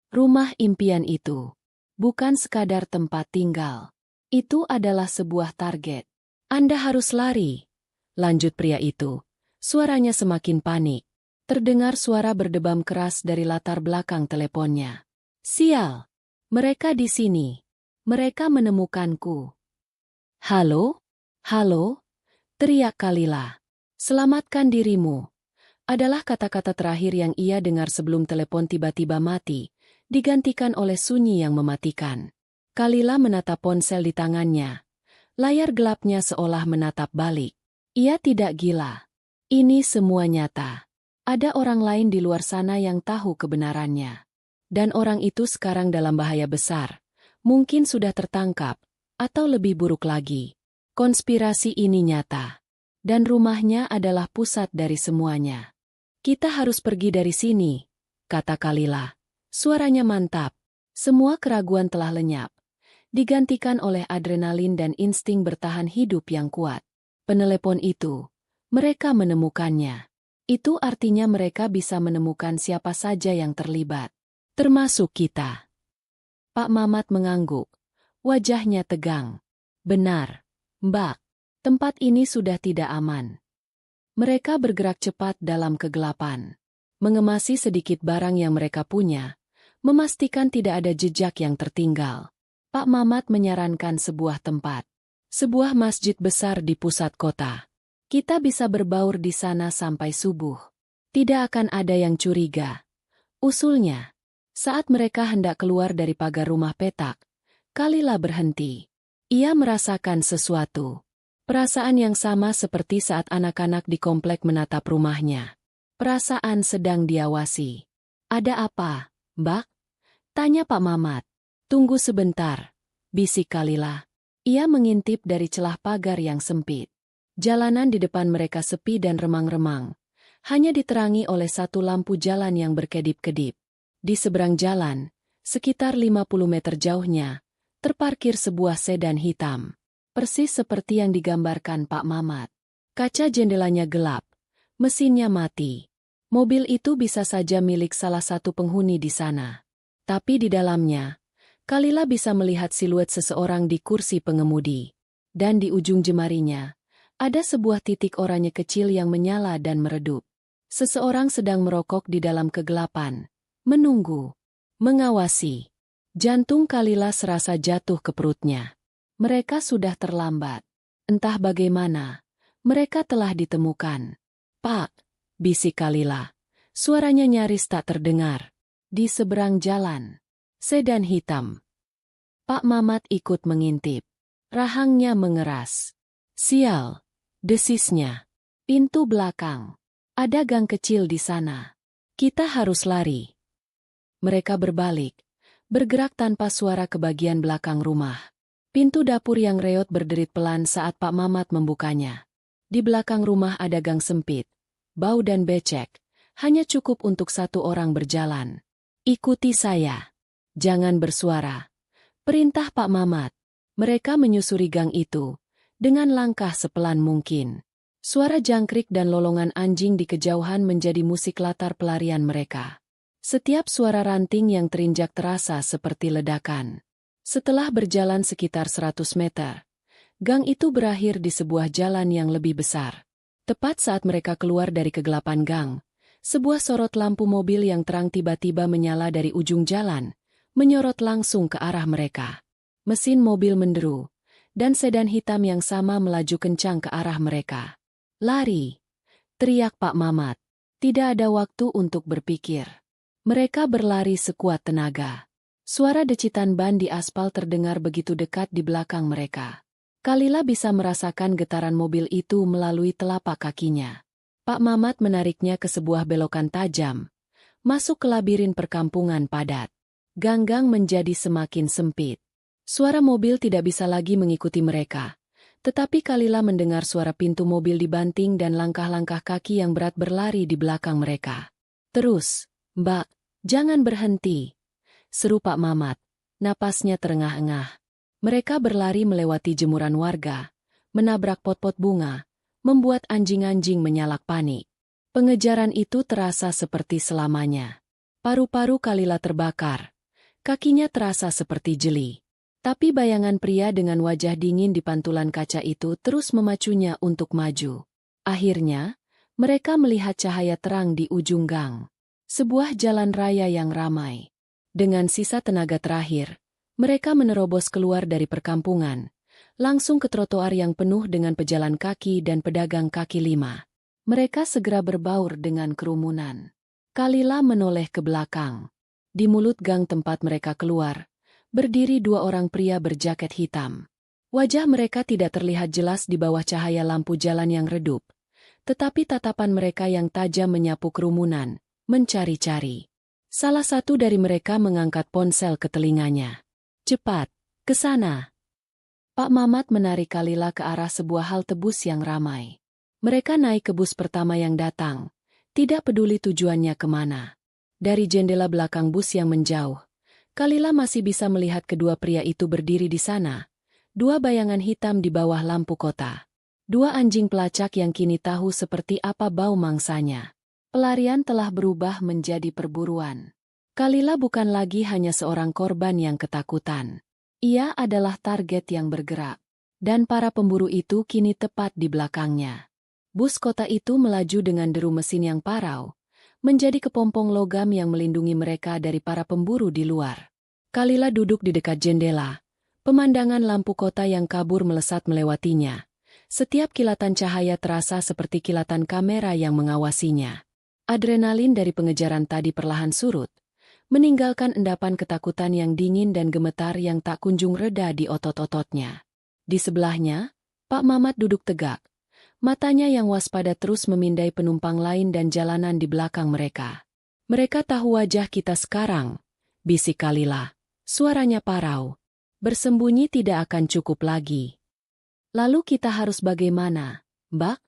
Rumah impian itu. Bukan sekadar tempat tinggal. Itu adalah sebuah target. Anda harus lari," lanjut pria itu. Suaranya semakin panik. Terdengar suara berdebam keras dari latar belakang teleponnya. "Sial! Mereka di sini. Mereka menemukanku." "Halo? Halo?" teriak Kalila. "Selamatkan dirimu," adalah kata-kata terakhir yang ia dengar sebelum telepon tiba-tiba mati, digantikan oleh sunyi yang mematikan. Kalila menatap ponsel di tangannya. Layar gelapnya seolah menatap balik. Ia tidak gila. Ini semua nyata. Ada orang lain di luar sana yang tahu kebenarannya. Dan orang itu sekarang dalam bahaya besar. Mungkin sudah tertangkap, atau lebih buruk lagi. Konspirasi ini nyata. Dan rumahnya adalah pusat dari semuanya. "Kita harus pergi dari sini," kata Kalila. Suaranya mantap. Semua keraguan telah lenyap. Digantikan oleh adrenalin dan insting bertahan hidup yang kuat. Penelepon itu. Mereka menemukannya. Itu artinya mereka bisa menemukan siapa saja yang terlibat. Termasuk kita. Pak Mamat mengangguk. Wajahnya tegang. "Benar, Mbak. Tempat ini sudah tidak aman." Mereka bergerak cepat dalam kegelapan. Mengemasi sedikit barang yang mereka punya. Memastikan tidak ada jejak yang tertinggal. Pak Mamat menyarankan sebuah tempat. Sebuah masjid besar di pusat kota. "Kita bisa berbaur di sana sampai subuh. Tidak akan ada yang curiga," usulnya. Saat mereka hendak keluar dari pagar rumah petak, Kalila berhenti. Ia merasakan sesuatu. Perasaan yang sama seperti saat anak-anak di komplek menatap rumahnya. Perasaan sedang diawasi. "Ada apa, Mbak?" tanya Pak Mamat. "Tunggu sebentar," bisik Kalila. Ia mengintip dari celah pagar yang sempit. Jalanan di depan mereka sepi dan remang-remang. Hanya diterangi oleh satu lampu jalan yang berkedip-kedip. Di seberang jalan, sekitar 50 meter jauhnya, terparkir sebuah sedan hitam. Persis seperti yang digambarkan Pak Mamat. Kaca jendelanya gelap. Mesinnya mati. Mobil itu bisa saja milik salah satu penghuni di sana. Tapi di dalamnya, Kalila bisa melihat siluet seseorang di kursi pengemudi. Dan di ujung jemarinya, ada sebuah titik oranye kecil yang menyala dan meredup. Seseorang sedang merokok di dalam kegelapan. Menunggu. Mengawasi. Jantung Kalila serasa jatuh ke perutnya. Mereka sudah terlambat. Entah bagaimana, mereka telah ditemukan. "Pak," bisik Kalila. Suaranya nyaris tak terdengar. Di seberang jalan, sedan hitam. Pak Mamat ikut mengintip. Rahangnya mengeras. Sial, desisnya. Pintu belakang. Ada gang kecil di sana. Kita harus lari. Mereka berbalik, bergerak tanpa suara ke bagian belakang rumah. Pintu dapur yang reot berderit pelan saat Pak Mamat membukanya. Di belakang rumah ada gang sempit, bau dan becek, hanya cukup untuk satu orang berjalan. Ikuti saya. Jangan bersuara. Perintah Pak Mamat. Mereka menyusuri gang itu, dengan langkah sepelan mungkin. Suara jangkrik dan lolongan anjing di kejauhan menjadi musik latar pelarian mereka. Setiap suara ranting yang terinjak terasa seperti ledakan. Setelah berjalan sekitar 100 meter, gang itu berakhir di sebuah jalan yang lebih besar. Tepat saat mereka keluar dari kegelapan gang, sebuah sorot lampu mobil yang terang tiba-tiba menyala dari ujung jalan, menyorot langsung ke arah mereka. Mesin mobil menderu, dan sedan hitam yang sama melaju kencang ke arah mereka. Lari! Teriak Pak Mamat. Tidak ada waktu untuk berpikir. Mereka berlari sekuat tenaga. Suara decitan ban di aspal terdengar begitu dekat di belakang mereka. Kalila bisa merasakan getaran mobil itu melalui telapak kakinya. Pak Mamat menariknya ke sebuah belokan tajam, masuk ke labirin perkampungan padat. Gang-gang menjadi semakin sempit. Suara mobil tidak bisa lagi mengikuti mereka. Tetapi Kalila mendengar suara pintu mobil dibanting dan langkah-langkah kaki yang berat berlari di belakang mereka. Terus, Mbak, jangan berhenti, seru Pak Mamat. Napasnya terengah-engah. Mereka berlari melewati jemuran warga, menabrak pot-pot bunga, membuat anjing-anjing menyalak panik. Pengejaran itu terasa seperti selamanya. Paru-paru Kalila terbakar. Kakinya terasa seperti jeli. Tapi bayangan pria dengan wajah dingin di pantulan kaca itu terus memacunya untuk maju. Akhirnya, mereka melihat cahaya terang di ujung gang. Sebuah jalan raya yang ramai. Dengan sisa tenaga terakhir, mereka menerobos keluar dari perkampungan, langsung ke trotoar yang penuh dengan pejalan kaki dan pedagang kaki lima. Mereka segera berbaur dengan kerumunan. Kalila menoleh ke belakang. Di mulut gang tempat mereka keluar, berdiri dua orang pria berjaket hitam. Wajah mereka tidak terlihat jelas di bawah cahaya lampu jalan yang redup, tetapi tatapan mereka yang tajam menyapu kerumunan, mencari-cari. Salah satu dari mereka mengangkat ponsel ke telinganya. Cepat, ke sana. Pak Mamat menarik Kalila ke arah sebuah halte bus yang ramai. Mereka naik ke bus pertama yang datang, tidak peduli tujuannya kemana. Dari jendela belakang bus yang menjauh, Kalila masih bisa melihat kedua pria itu berdiri di sana. Dua bayangan hitam di bawah lampu kota. Dua anjing pelacak yang kini tahu seperti apa bau mangsanya. Pelarian telah berubah menjadi perburuan. Kalila bukan lagi hanya seorang korban yang ketakutan. Ia adalah target yang bergerak. Dan para pemburu itu kini tepat di belakangnya. Bus kota itu melaju dengan deru mesin yang parau, menjadi kepompong logam yang melindungi mereka dari para pemburu di luar. Kalila duduk di dekat jendela. Pemandangan lampu kota yang kabur melesat melewatinya. Setiap kilatan cahaya terasa seperti kilatan kamera yang mengawasinya. Adrenalin dari pengejaran tadi perlahan surut, meninggalkan endapan ketakutan yang dingin dan gemetar yang tak kunjung reda di otot-ototnya. Di sebelahnya, Pak Mamat duduk tegak. Matanya yang waspada terus memindai penumpang lain dan jalanan di belakang mereka. Mereka tahu wajah kita sekarang, bisik Kalila. Suaranya parau. Bersembunyi tidak akan cukup lagi. Lalu kita harus bagaimana, Mbak?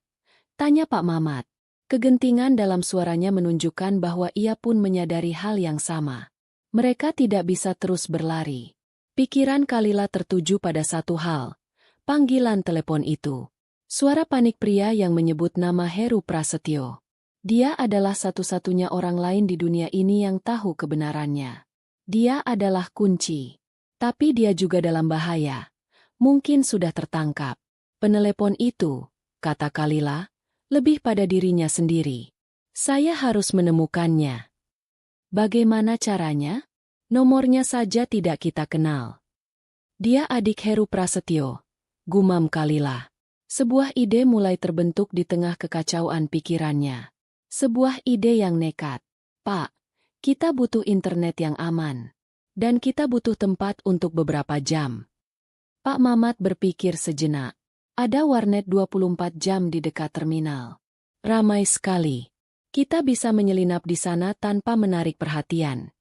Tanya Pak Mamat. Kegentingan dalam suaranya menunjukkan bahwa ia pun menyadari hal yang sama. Mereka tidak bisa terus berlari. Pikiran Kalila tertuju pada satu hal. Panggilan telepon itu. Suara panik pria yang menyebut nama Heru Prasetyo. Dia adalah satu-satunya orang lain di dunia ini yang tahu kebenarannya. Dia adalah kunci. Tapi dia juga dalam bahaya. Mungkin sudah tertangkap. Penelepon itu, kata Kalila, lebih pada dirinya sendiri. Saya harus menemukannya. Bagaimana caranya? Nomornya saja tidak kita kenal. Dia adik Heru Prasetyo, gumam Kalila. Sebuah ide mulai terbentuk di tengah kekacauan pikirannya. Sebuah ide yang nekat. Pak, kita butuh internet yang aman. Dan kita butuh tempat untuk beberapa jam. Pak Mamat berpikir sejenak. Ada warnet 24 jam di dekat terminal. Ramai sekali. Kita bisa menyelinap di sana tanpa menarik perhatian.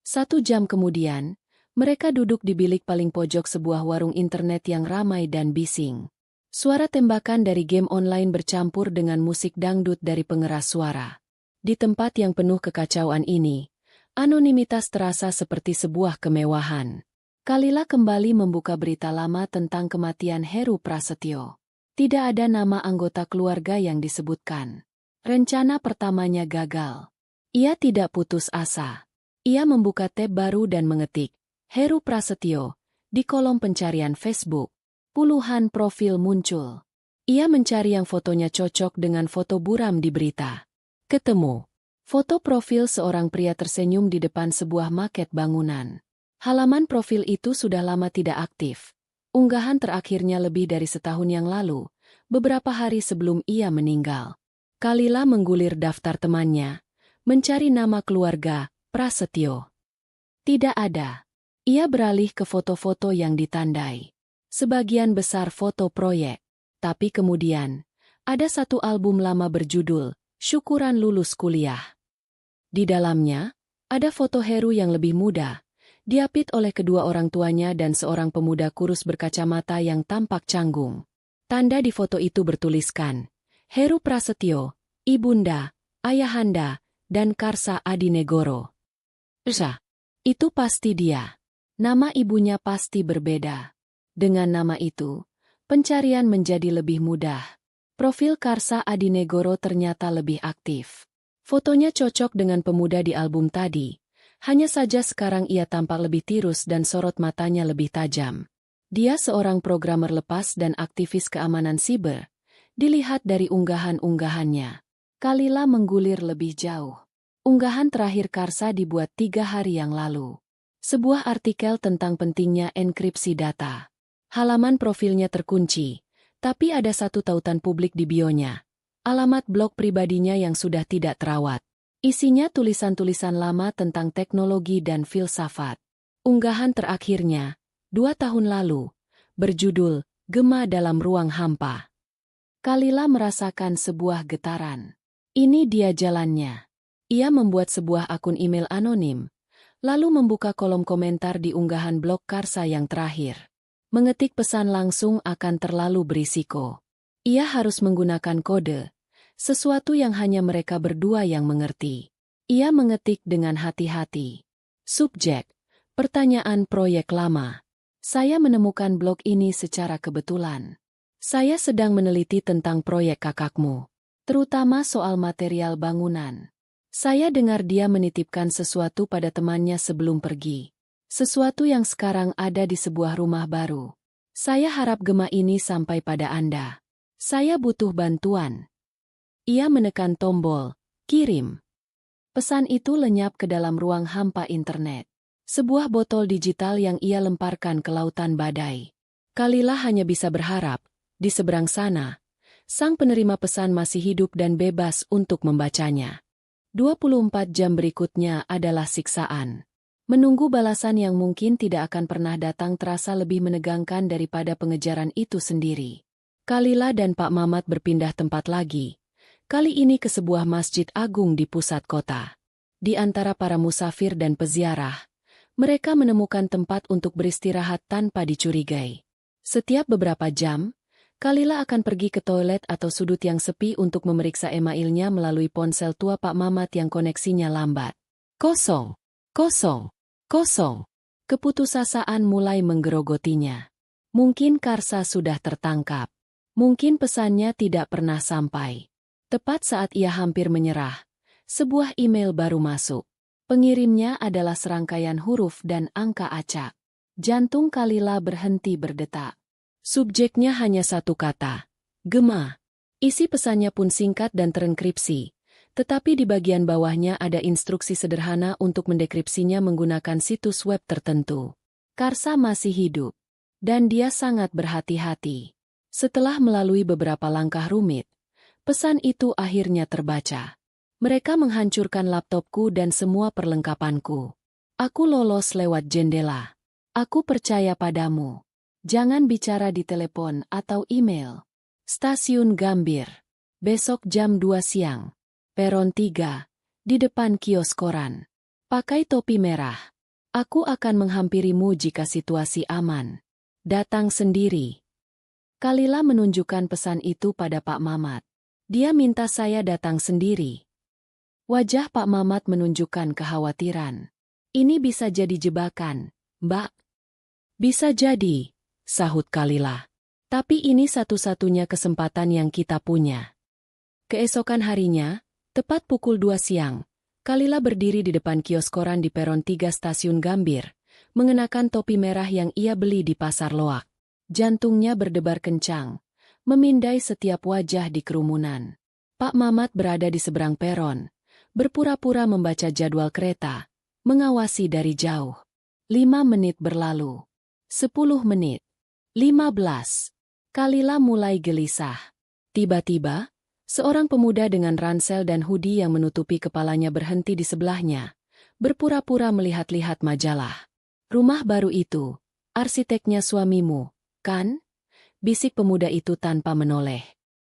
1 jam kemudian, mereka duduk di bilik paling pojok sebuah warung internet yang ramai dan bising. Suara tembakan dari game online bercampur dengan musik dangdut dari pengeras suara. Di tempat yang penuh kekacauan ini, anonimitas terasa seperti sebuah kemewahan. Kalila kembali membuka berita lama tentang kematian Heru Prasetyo. Tidak ada nama anggota keluarga yang disebutkan. Rencana pertamanya gagal. Ia tidak putus asa. Ia membuka tab baru dan mengetik, Heru Prasetyo, di kolom pencarian Facebook. Puluhan profil muncul. Ia mencari yang fotonya cocok dengan foto buram di berita. Ketemu. Foto profil seorang pria tersenyum di depan sebuah maket bangunan. Halaman profil itu sudah lama tidak aktif. Unggahan terakhirnya lebih dari setahun yang lalu, beberapa hari sebelum ia meninggal. Kalila menggulir daftar temannya, mencari nama keluarga, Prasetyo. Tidak ada. Ia beralih ke foto-foto yang ditandai. Sebagian besar foto proyek. Tapi kemudian, ada satu album lama berjudul, Syukuran Lulus Kuliah. Di dalamnya, ada foto Heru yang lebih muda, diapit oleh kedua orang tuanya dan seorang pemuda kurus berkacamata yang tampak canggung. Tanda di foto itu bertuliskan, Heru Prasetyo, Ibunda, Ayahanda, dan Karsa Adinegoro. Itu pasti dia. Nama ibunya pasti berbeda. Dengan nama itu, pencarian menjadi lebih mudah. Profil Karsa Adinegoro ternyata lebih aktif. Fotonya cocok dengan pemuda di album tadi. Hanya saja sekarang ia tampak lebih tirus dan sorot matanya lebih tajam. Dia seorang programmer lepas dan aktivis keamanan siber. Dilihat dari unggahan-unggahannya. Kalila menggulir lebih jauh. Unggahan terakhir Karsa dibuat 3 hari yang lalu. Sebuah artikel tentang pentingnya enkripsi data. Halaman profilnya terkunci, tapi ada satu tautan publik di bionya. Alamat blog pribadinya yang sudah tidak terawat. Isinya tulisan-tulisan lama tentang teknologi dan filsafat. Unggahan terakhirnya, 2 tahun lalu, berjudul, Gema dalam Ruang Hampa. Kalila merasakan sebuah getaran. Ini dia jalannya. Ia membuat sebuah akun email anonim, lalu membuka kolom komentar di unggahan blog Karsa yang terakhir. Mengetik pesan langsung akan terlalu berisiko. Ia harus menggunakan kode, sesuatu yang hanya mereka berdua yang mengerti. Ia mengetik dengan hati-hati. Subjek, pertanyaan proyek lama. Saya menemukan blog ini secara kebetulan. Saya sedang meneliti tentang proyek kakakmu, terutama soal material bangunan. Saya dengar dia menitipkan sesuatu pada temannya sebelum pergi. Sesuatu yang sekarang ada di sebuah rumah baru. Saya harap gema ini sampai pada Anda. Saya butuh bantuan. Ia menekan tombol, kirim. Pesan itu lenyap ke dalam ruang hampa internet. Sebuah botol digital yang ia lemparkan ke lautan badai. Kalila hanya bisa berharap, di seberang sana, sang penerima pesan masih hidup dan bebas untuk membacanya. 24 jam berikutnya adalah siksaan. Menunggu balasan yang mungkin tidak akan pernah datang terasa lebih menegangkan daripada pengejaran itu sendiri. Kalila dan Pak Mamat berpindah tempat lagi. Kali ini ke sebuah masjid agung di pusat kota. Di antara para musafir dan peziarah, mereka menemukan tempat untuk beristirahat tanpa dicurigai. Setiap beberapa jam, Kalila akan pergi ke toilet atau sudut yang sepi untuk memeriksa emailnya melalui ponsel tua Pak Mamat yang koneksinya lambat. Kosong, kosong, kosong. Keputusasaan mulai menggerogotinya. Mungkin Karsa sudah tertangkap. Mungkin pesannya tidak pernah sampai. Tepat saat ia hampir menyerah, sebuah email baru masuk. Pengirimnya adalah serangkaian huruf dan angka acak. Jantung Kalila berhenti berdetak. Subjeknya hanya satu kata, Gema. Isi pesannya pun singkat dan terenkripsi, tetapi di bagian bawahnya ada instruksi sederhana untuk mendekripsinya menggunakan situs web tertentu. Karsa masih hidup, dan dia sangat berhati-hati. Setelah melalui beberapa langkah rumit, pesan itu akhirnya terbaca. Mereka menghancurkan laptopku dan semua perlengkapanku. Aku lolos lewat jendela. Aku percaya padamu. Jangan bicara di telepon atau email. Stasiun Gambir. Besok jam 2 siang. Peron 3. Di depan kios koran. Pakai topi merah. Aku akan menghampirimu jika situasi aman. Datang sendiri. Kalila menunjukkan pesan itu pada Pak Mamat. Dia minta saya datang sendiri. Wajah Pak Mamat menunjukkan kekhawatiran. Ini bisa jadi jebakan, Mbak. Bisa jadi, sahut Kalila. Tapi ini satu-satunya kesempatan yang kita punya. Keesokan harinya, tepat pukul 2 siang, Kalila berdiri di depan kios koran di peron 3 stasiun Gambir, mengenakan topi merah yang ia beli di Pasar Loak. Jantungnya berdebar kencang, memindai setiap wajah di kerumunan. Pak Mamat berada di seberang peron, berpura-pura membaca jadwal kereta, mengawasi dari jauh. 5 menit berlalu. 10 menit. 15. Kalila mulai gelisah. Tiba-tiba, seorang pemuda dengan ransel dan hoodie yang menutupi kepalanya berhenti di sebelahnya, berpura-pura melihat-lihat majalah. Rumah baru itu, arsiteknya suamimu, kan? Bisik pemuda itu tanpa menoleh.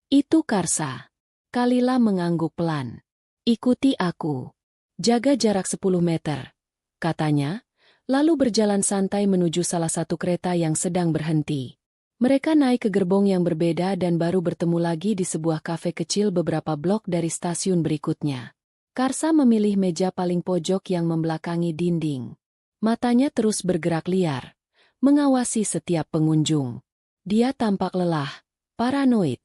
Itu Karsa. Kalila mengangguk pelan. Ikuti aku. Jaga jarak 10 meter, katanya, lalu berjalan santai menuju salah satu kereta yang sedang berhenti. Mereka naik ke gerbong yang berbeda dan baru bertemu lagi di sebuah kafe kecil beberapa blok dari stasiun berikutnya. Karsa memilih meja paling pojok yang membelakangi dinding. Matanya terus bergerak liar, mengawasi setiap pengunjung. Dia tampak lelah, paranoid,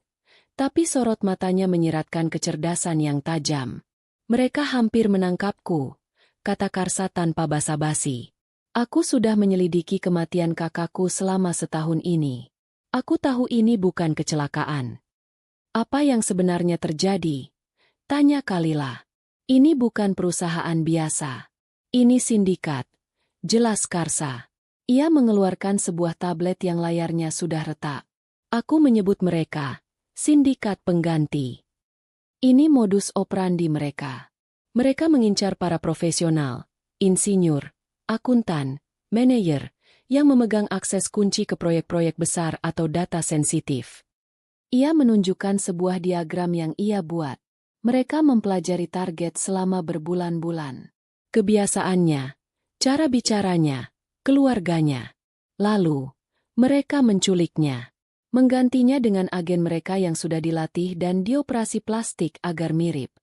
tapi sorot matanya menyiratkan kecerdasan yang tajam. Mereka hampir menangkapku, kata Karsa tanpa basa-basi. Aku sudah menyelidiki kematian kakakku selama setahun ini. Aku tahu ini bukan kecelakaan. Apa yang sebenarnya terjadi? Tanya Kalila. Ini bukan perusahaan biasa. Ini sindikat. Jelas Karsa. Ia mengeluarkan sebuah tablet yang layarnya sudah retak. Aku menyebut mereka sindikat pengganti. Ini modus operandi mereka. Mereka mengincar para profesional, insinyur, akuntan, manajer, yang memegang akses kunci ke proyek-proyek besar atau data sensitif. Ia menunjukkan sebuah diagram yang ia buat. Mereka mempelajari target selama berbulan-bulan. Kebiasaannya, cara bicaranya, keluarganya. Lalu, mereka menculiknya. Menggantinya dengan agen mereka yang sudah dilatih dan dioperasi plastik agar mirip.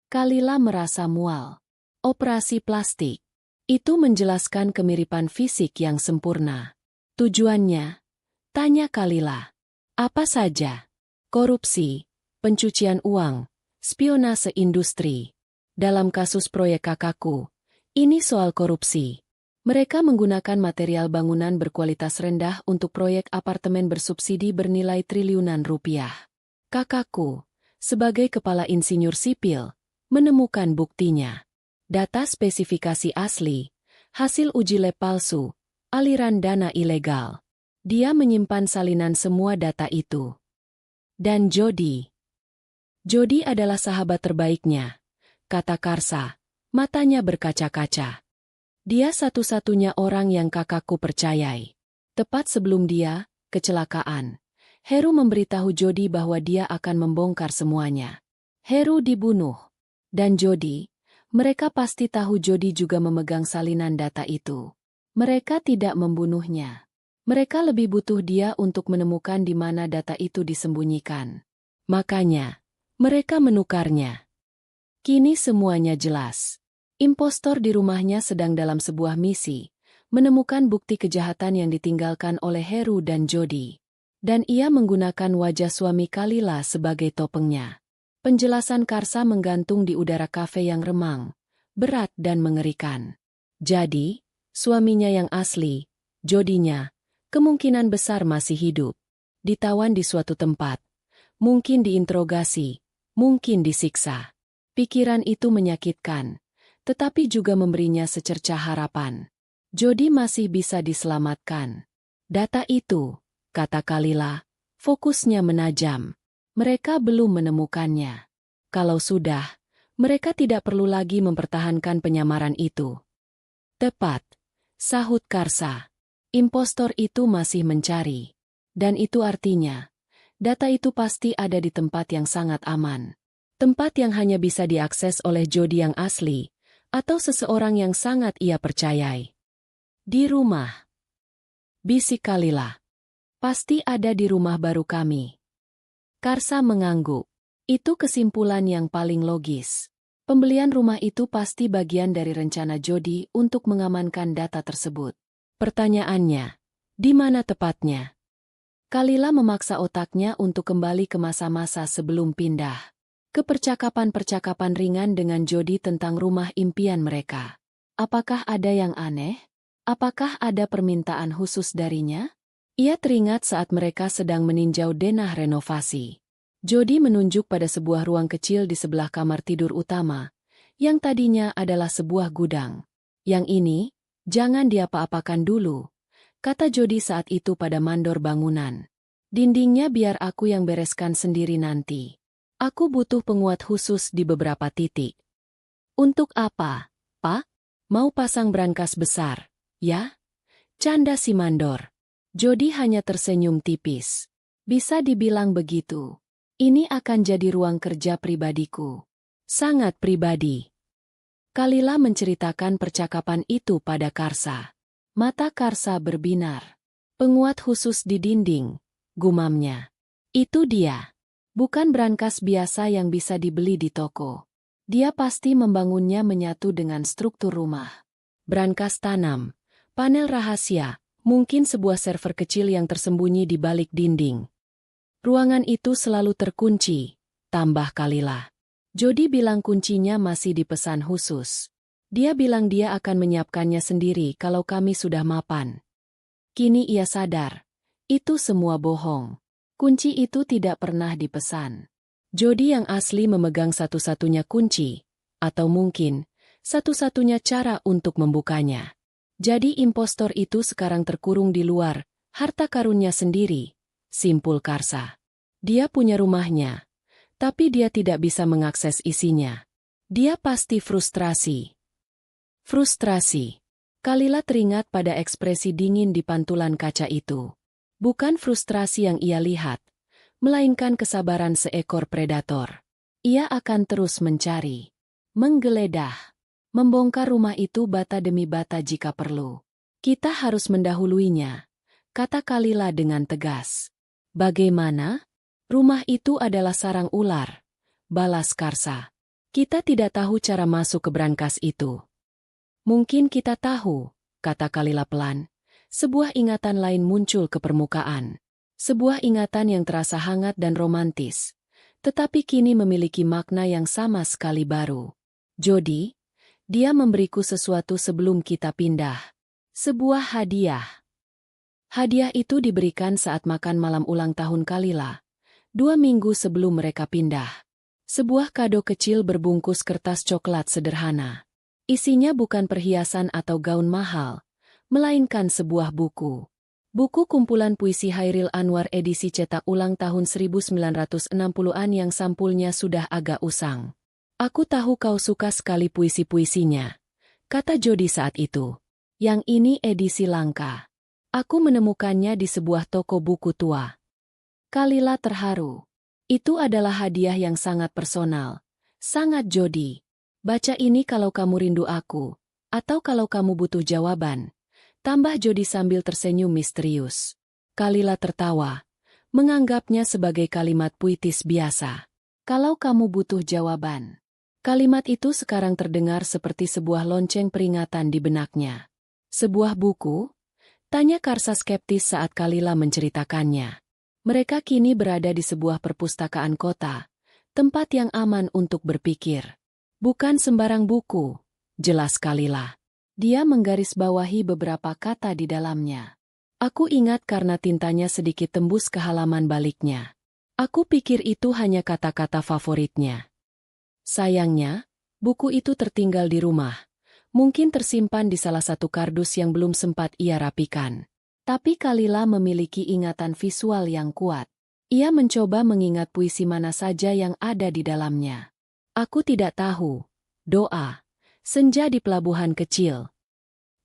Kalila merasa mual. Operasi plastik. Itu menjelaskan kemiripan fisik yang sempurna. Tujuannya? Tanya Kalila. Apa saja? Korupsi, pencucian uang, spionase industri. Dalam kasus proyek kakakku, ini soal korupsi. Mereka menggunakan material bangunan berkualitas rendah untuk proyek apartemen bersubsidi bernilai triliunan rupiah. Kakakku, sebagai kepala insinyur sipil, menemukan buktinya. Data spesifikasi asli, hasil uji lab palsu, aliran dana ilegal. Dia menyimpan salinan semua data itu. Dan Jody. Jody adalah sahabat terbaiknya, kata Karsa, matanya berkaca-kaca. Dia satu-satunya orang yang kakakku percayai. Tepat sebelum dia, kecelakaan, Heru memberitahu Jody bahwa dia akan membongkar semuanya. Heru dibunuh. Dan Jody, mereka pasti tahu Jody juga memegang salinan data itu. Mereka tidak membunuhnya. Mereka lebih butuh dia untuk menemukan di mana data itu disembunyikan. Makanya, mereka menukarnya. Kini semuanya jelas. Impostor di rumahnya sedang dalam sebuah misi, menemukan bukti kejahatan yang ditinggalkan oleh Heru dan Jody. Dan ia menggunakan wajah suami Kalila sebagai topengnya. Penjelasan Karsa menggantung di udara kafe yang remang, berat dan mengerikan. Jadi, suaminya yang asli, Jodinya, kemungkinan besar masih hidup. Ditawan di suatu tempat, mungkin diinterogasi, mungkin disiksa. Pikiran itu menyakitkan, tetapi juga memberinya secercah harapan. Jody masih bisa diselamatkan. Data itu, kata Kalila, fokusnya menajam. Mereka belum menemukannya. Kalau sudah, Mereka tidak perlu lagi mempertahankan penyamaran itu. Tepat, sahut Karsa. Impostor itu masih mencari. Dan itu artinya, data itu pasti ada di tempat yang sangat aman. Tempat yang hanya bisa diakses oleh Jody yang asli, atau seseorang yang sangat ia percayai. Di rumah. Bisik Kalila. Pasti ada di rumah baru kami. Karsa mengangguk. Itu kesimpulan yang paling logis. Pembelian rumah itu pasti bagian dari rencana Jody untuk mengamankan data tersebut. Pertanyaannya, di mana tepatnya? Kalila memaksa otaknya untuk kembali ke masa-masa sebelum pindah. Ke percakapan-percakapan ringan dengan Jody tentang rumah impian mereka. Apakah ada yang aneh? Apakah ada permintaan khusus darinya? Ia teringat saat mereka sedang meninjau denah renovasi. Jody menunjuk pada sebuah ruang kecil di sebelah kamar tidur utama, yang tadinya adalah sebuah gudang. Yang ini, jangan diapa-apakan dulu, kata Jody saat itu pada mandor bangunan. Dindingnya biar aku yang bereskan sendiri nanti. Aku butuh penguat khusus di beberapa titik. Untuk apa, Pak? Mau pasang brankas besar, ya? Canda si mandor. Jody hanya tersenyum tipis. Bisa dibilang begitu. Ini akan jadi ruang kerja pribadiku. Sangat pribadi. Kalila menceritakan percakapan itu pada Karsa. Mata Karsa berbinar. Penguat khusus di dinding, gumamnya. Itu dia. Bukan brankas biasa yang bisa dibeli di toko. Dia pasti membangunnya menyatu dengan struktur rumah. Brankas tanam, panel rahasia, mungkin sebuah server kecil yang tersembunyi di balik dinding. Ruangan itu selalu terkunci, tambah Kalila. Jody bilang kuncinya masih dipesan khusus. Dia bilang dia akan menyiapkannya sendiri kalau kami sudah mapan. Kini ia sadar, itu semua bohong. Kunci itu tidak pernah dipesan. Jody yang asli memegang satu-satunya kunci, atau mungkin satu-satunya cara untuk membukanya. Jadi impostor itu sekarang terkurung di luar, harta karunnya sendiri, simpul Karsa. Dia punya rumahnya, tapi dia tidak bisa mengakses isinya. Dia pasti frustrasi. Frustrasi. Kalila teringat pada ekspresi dingin di pantulan kaca itu. Bukan frustrasi yang ia lihat, melainkan kesabaran seekor predator. Ia akan terus mencari, menggeledah, membongkar rumah itu bata demi bata jika perlu. Kita harus mendahuluinya, kata Kalila dengan tegas. Bagaimana? Rumah itu adalah sarang ular, balas Karsa. Kita tidak tahu cara masuk ke brankas itu. Mungkin kita tahu, kata Kalila pelan. Sebuah ingatan lain muncul ke permukaan. Sebuah ingatan yang terasa hangat dan romantis. Tetapi kini memiliki makna yang sama sekali baru. Jody, dia memberiku sesuatu sebelum kita pindah. Sebuah hadiah. Hadiah itu diberikan saat makan malam ulang tahun Kalila. 2 minggu sebelum mereka pindah. Sebuah kado kecil berbungkus kertas coklat sederhana. Isinya bukan perhiasan atau gaun mahal, melainkan sebuah buku. Buku kumpulan puisi Hairil Anwar edisi cetak ulang tahun 1960-an yang sampulnya sudah agak usang. Aku tahu kau suka sekali puisi-puisinya, kata Jody saat itu. Yang ini edisi langka. Aku menemukannya di sebuah toko buku tua. Kalila terharu. Itu adalah hadiah yang sangat personal. Sangat Jody. Baca ini kalau kamu rindu aku, atau kalau kamu butuh jawaban. Tambah Jody sambil tersenyum misterius. Kalila tertawa, menganggapnya sebagai kalimat puitis biasa. Kalau kamu butuh jawaban. Kalimat itu sekarang terdengar seperti sebuah lonceng peringatan di benaknya. Sebuah buku? Tanya Karsa skeptis saat Kalila menceritakannya. Mereka kini berada di sebuah perpustakaan kota, tempat yang aman untuk berpikir. Bukan sembarang buku, jelas Kalila. Dia menggarisbawahi beberapa kata di dalamnya. Aku ingat karena tintanya sedikit tembus ke halaman baliknya. Aku pikir itu hanya kata-kata favoritnya. Sayangnya, buku itu tertinggal di rumah. Mungkin tersimpan di salah satu kardus yang belum sempat ia rapikan. Tapi Kalila memiliki ingatan visual yang kuat. Ia mencoba mengingat puisi mana saja yang ada di dalamnya. Aku tidak tahu. Doa. Senja di pelabuhan kecil.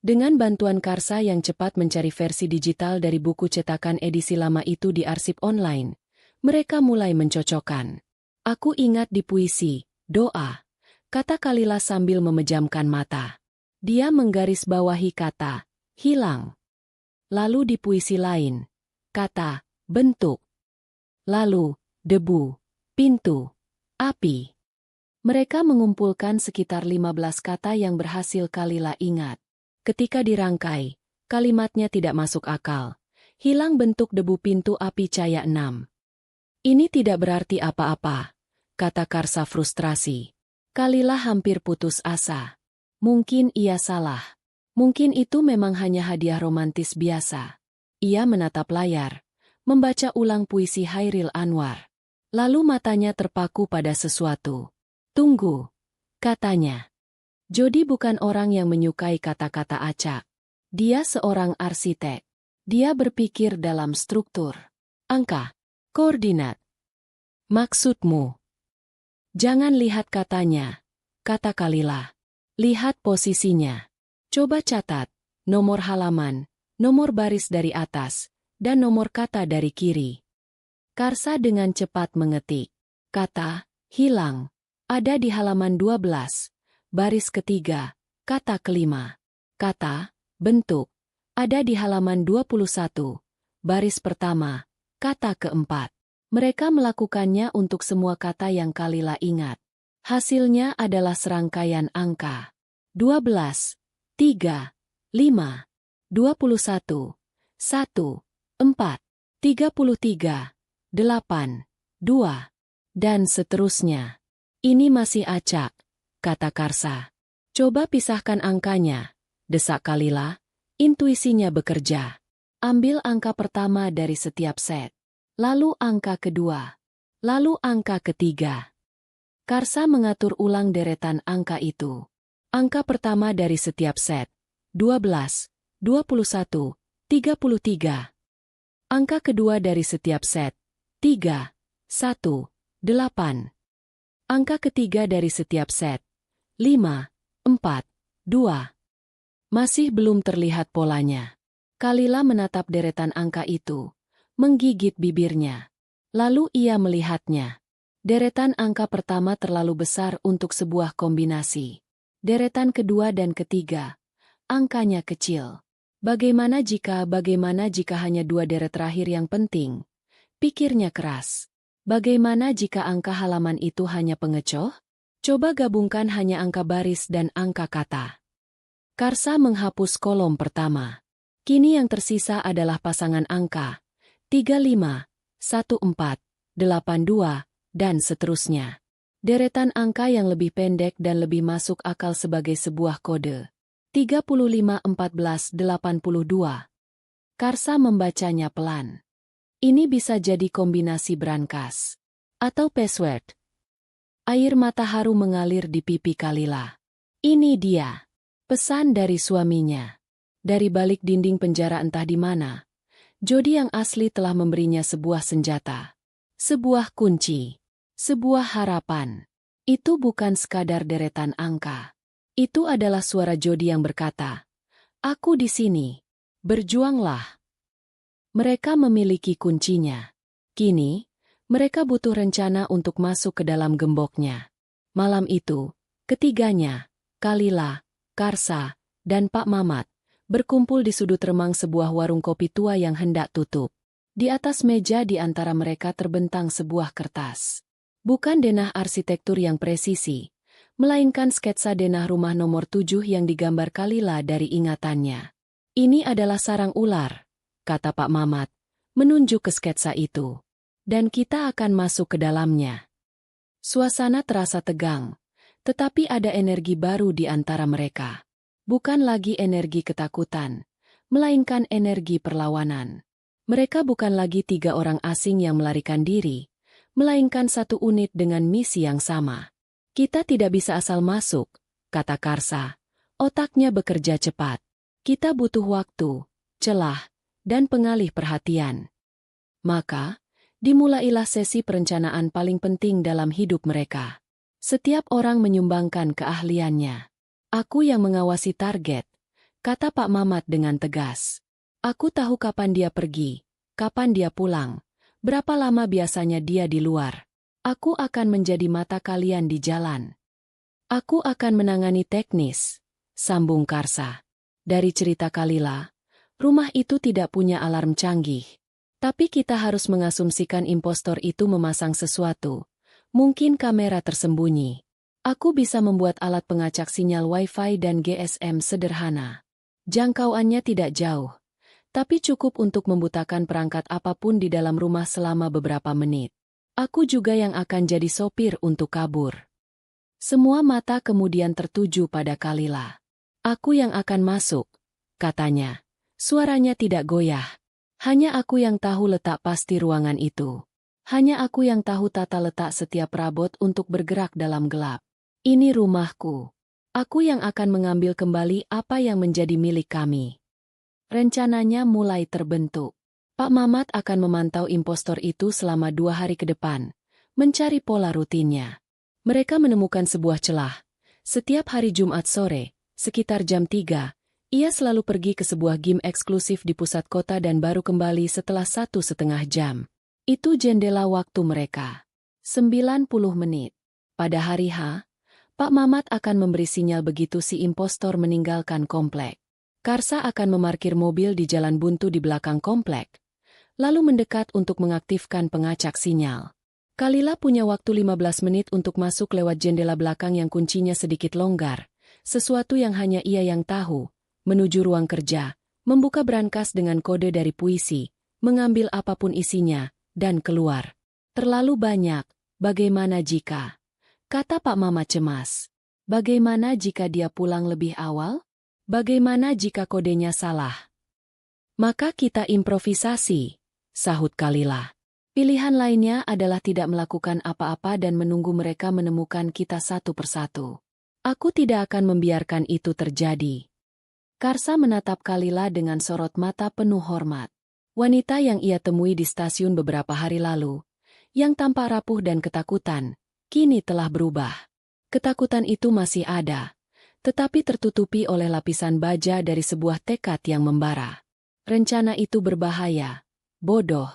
Dengan bantuan Karsa yang cepat mencari versi digital dari buku cetakan edisi lama itu di arsip online, mereka mulai mencocokkan. Aku ingat di puisi, doa, kata Kalila sambil memejamkan mata. Dia menggarisbawahi kata, hilang. Lalu di puisi lain, kata, bentuk. Lalu, debu, pintu, api. Mereka mengumpulkan sekitar 15 kata yang berhasil Kalila ingat. Ketika dirangkai, kalimatnya tidak masuk akal. Hilang bentuk debu pintu api cahaya 6. Ini tidak berarti apa-apa, kata Karsa frustrasi. Kalila hampir putus asa. Mungkin ia salah. Mungkin itu memang hanya hadiah romantis biasa. Ia menatap layar, membaca ulang puisi Hairil Anwar. Lalu matanya terpaku pada sesuatu. Tunggu, katanya. Jody bukan orang yang menyukai kata-kata acak. Dia seorang arsitek. Dia berpikir dalam struktur. Angka. Koordinat. Maksudmu? Jangan lihat katanya, kata Kalila. Lihat posisinya. Coba catat, nomor halaman, nomor baris dari atas, dan nomor kata dari kiri. Karsa dengan cepat mengetik. Kata, hilang, ada di halaman 12. Baris ketiga, kata kelima. Kata, bentuk, ada di halaman 21. Baris pertama, kata keempat. Mereka melakukannya untuk semua kata yang Kalila ingat. Hasilnya adalah serangkaian angka. 12, 3, 5, 21, 1, 4, 33, 8, 2, dan seterusnya. Ini masih acak, kata Karsa. Coba pisahkan angkanya, desak Kalila. Intuisinya bekerja. Ambil angka pertama dari setiap set. Lalu angka kedua. Lalu angka ketiga. Karsa mengatur ulang deretan angka itu. Angka pertama dari setiap set. 12, 21, 33. Angka kedua dari setiap set. 3, 1, 8. Angka ketiga dari setiap set. 5, 4, 2. Masih belum terlihat polanya. Kalila menatap deretan angka itu, menggigit bibirnya. Lalu ia melihatnya. Deretan angka pertama terlalu besar untuk sebuah kombinasi. Deretan kedua dan ketiga, angkanya kecil. Bagaimana jika hanya dua deret terakhir yang penting? Pikirnya keras. Bagaimana jika angka halaman itu hanya pengecoh? Coba gabungkan hanya angka baris dan angka kata. Karsa menghapus kolom pertama. Kini yang tersisa adalah pasangan angka 35, 14, 82, dan seterusnya. Deretan angka yang lebih pendek dan lebih masuk akal sebagai sebuah kode. 35, 14, 82. Karsa membacanya pelan. Ini bisa jadi kombinasi brankas. Atau password. Air mata haru mengalir di pipi Kalila. Ini dia. Pesan dari suaminya. Dari balik dinding penjara entah di mana, Jody yang asli telah memberinya sebuah senjata. Sebuah kunci. Sebuah harapan. Itu bukan sekadar deretan angka. Itu adalah suara Jody yang berkata, "Aku di sini. Berjuanglah." Mereka memiliki kuncinya. Kini, mereka butuh rencana untuk masuk ke dalam gemboknya. Malam itu, ketiganya, Kalila, Karsa, dan Pak Mamat, berkumpul di sudut remang sebuah warung kopi tua yang hendak tutup. Di atas meja di antara mereka terbentang sebuah kertas. Bukan denah arsitektur yang presisi, melainkan sketsa denah rumah nomor 7 yang digambar Kalila dari ingatannya. Ini adalah sarang ular, kata Pak Mamat, menunjuk ke sketsa itu. Dan kita akan masuk ke dalamnya. Suasana terasa tegang, tetapi ada energi baru di antara mereka. Bukan lagi energi ketakutan, melainkan energi perlawanan. Mereka bukan lagi 3 orang asing yang melarikan diri, melainkan satu unit dengan misi yang sama. Kita tidak bisa asal masuk, kata Karsa. Otaknya bekerja cepat. Kita butuh waktu, celah, dan pengalih perhatian. Maka, dimulailah sesi perencanaan paling penting dalam hidup mereka. Setiap orang menyumbangkan keahliannya. Aku yang mengawasi target, kata Pak Mamat dengan tegas. Aku tahu kapan dia pergi, kapan dia pulang, berapa lama biasanya dia di luar. Aku akan menjadi mata kalian di jalan. Aku akan menangani teknis, sambung Karsa. Dari cerita Kalila, rumah itu tidak punya alarm canggih. Tapi kita harus mengasumsikan impostor itu memasang sesuatu. Mungkin kamera tersembunyi. Aku bisa membuat alat pengacak sinyal Wi-Fi dan GSM sederhana. Jangkauannya tidak jauh, tapi cukup untuk membutakan perangkat apapun di dalam rumah selama beberapa menit. Aku juga yang akan jadi sopir untuk kabur. Semua mata kemudian tertuju pada Kalila. Aku yang akan masuk, katanya. Suaranya tidak goyah. Hanya aku yang tahu letak pasti ruangan itu. Hanya aku yang tahu tata letak setiap perabot untuk bergerak dalam gelap. Ini rumahku. Aku yang akan mengambil kembali apa yang menjadi milik kami. Rencananya mulai terbentuk. Pak Mamat akan memantau impostor itu selama 2 hari ke depan, mencari pola rutinnya. Mereka menemukan sebuah celah. Setiap hari Jumat sore, sekitar jam 3, ia selalu pergi ke sebuah game eksklusif di pusat kota dan baru kembali setelah 1,5 jam. Itu jendela waktu mereka. 90 menit. Pada hari H, Pak Mamat akan memberi sinyal begitu si impostor meninggalkan komplek. Karsa akan memarkir mobil di jalan buntu di belakang komplek, lalu mendekat untuk mengaktifkan pengacak sinyal. Kalila punya waktu 15 menit untuk masuk lewat jendela belakang yang kuncinya sedikit longgar, sesuatu yang hanya ia yang tahu, menuju ruang kerja, membuka brankas dengan kode dari puisi, mengambil apapun isinya, dan keluar. Terlalu banyak, bagaimana jika? Kata Pak Mamat cemas. Bagaimana jika dia pulang lebih awal? Bagaimana jika kodenya salah? Maka kita improvisasi, sahut Kalila. Pilihan lainnya adalah tidak melakukan apa-apa dan menunggu mereka menemukan kita satu persatu. Aku tidak akan membiarkan itu terjadi. Karsa menatap Kalila dengan sorot mata penuh hormat. Wanita yang ia temui di stasiun beberapa hari lalu, yang tampak rapuh dan ketakutan, kini telah berubah. Ketakutan itu masih ada, tetapi tertutupi oleh lapisan baja dari sebuah tekad yang membara. Rencana itu berbahaya, bodoh,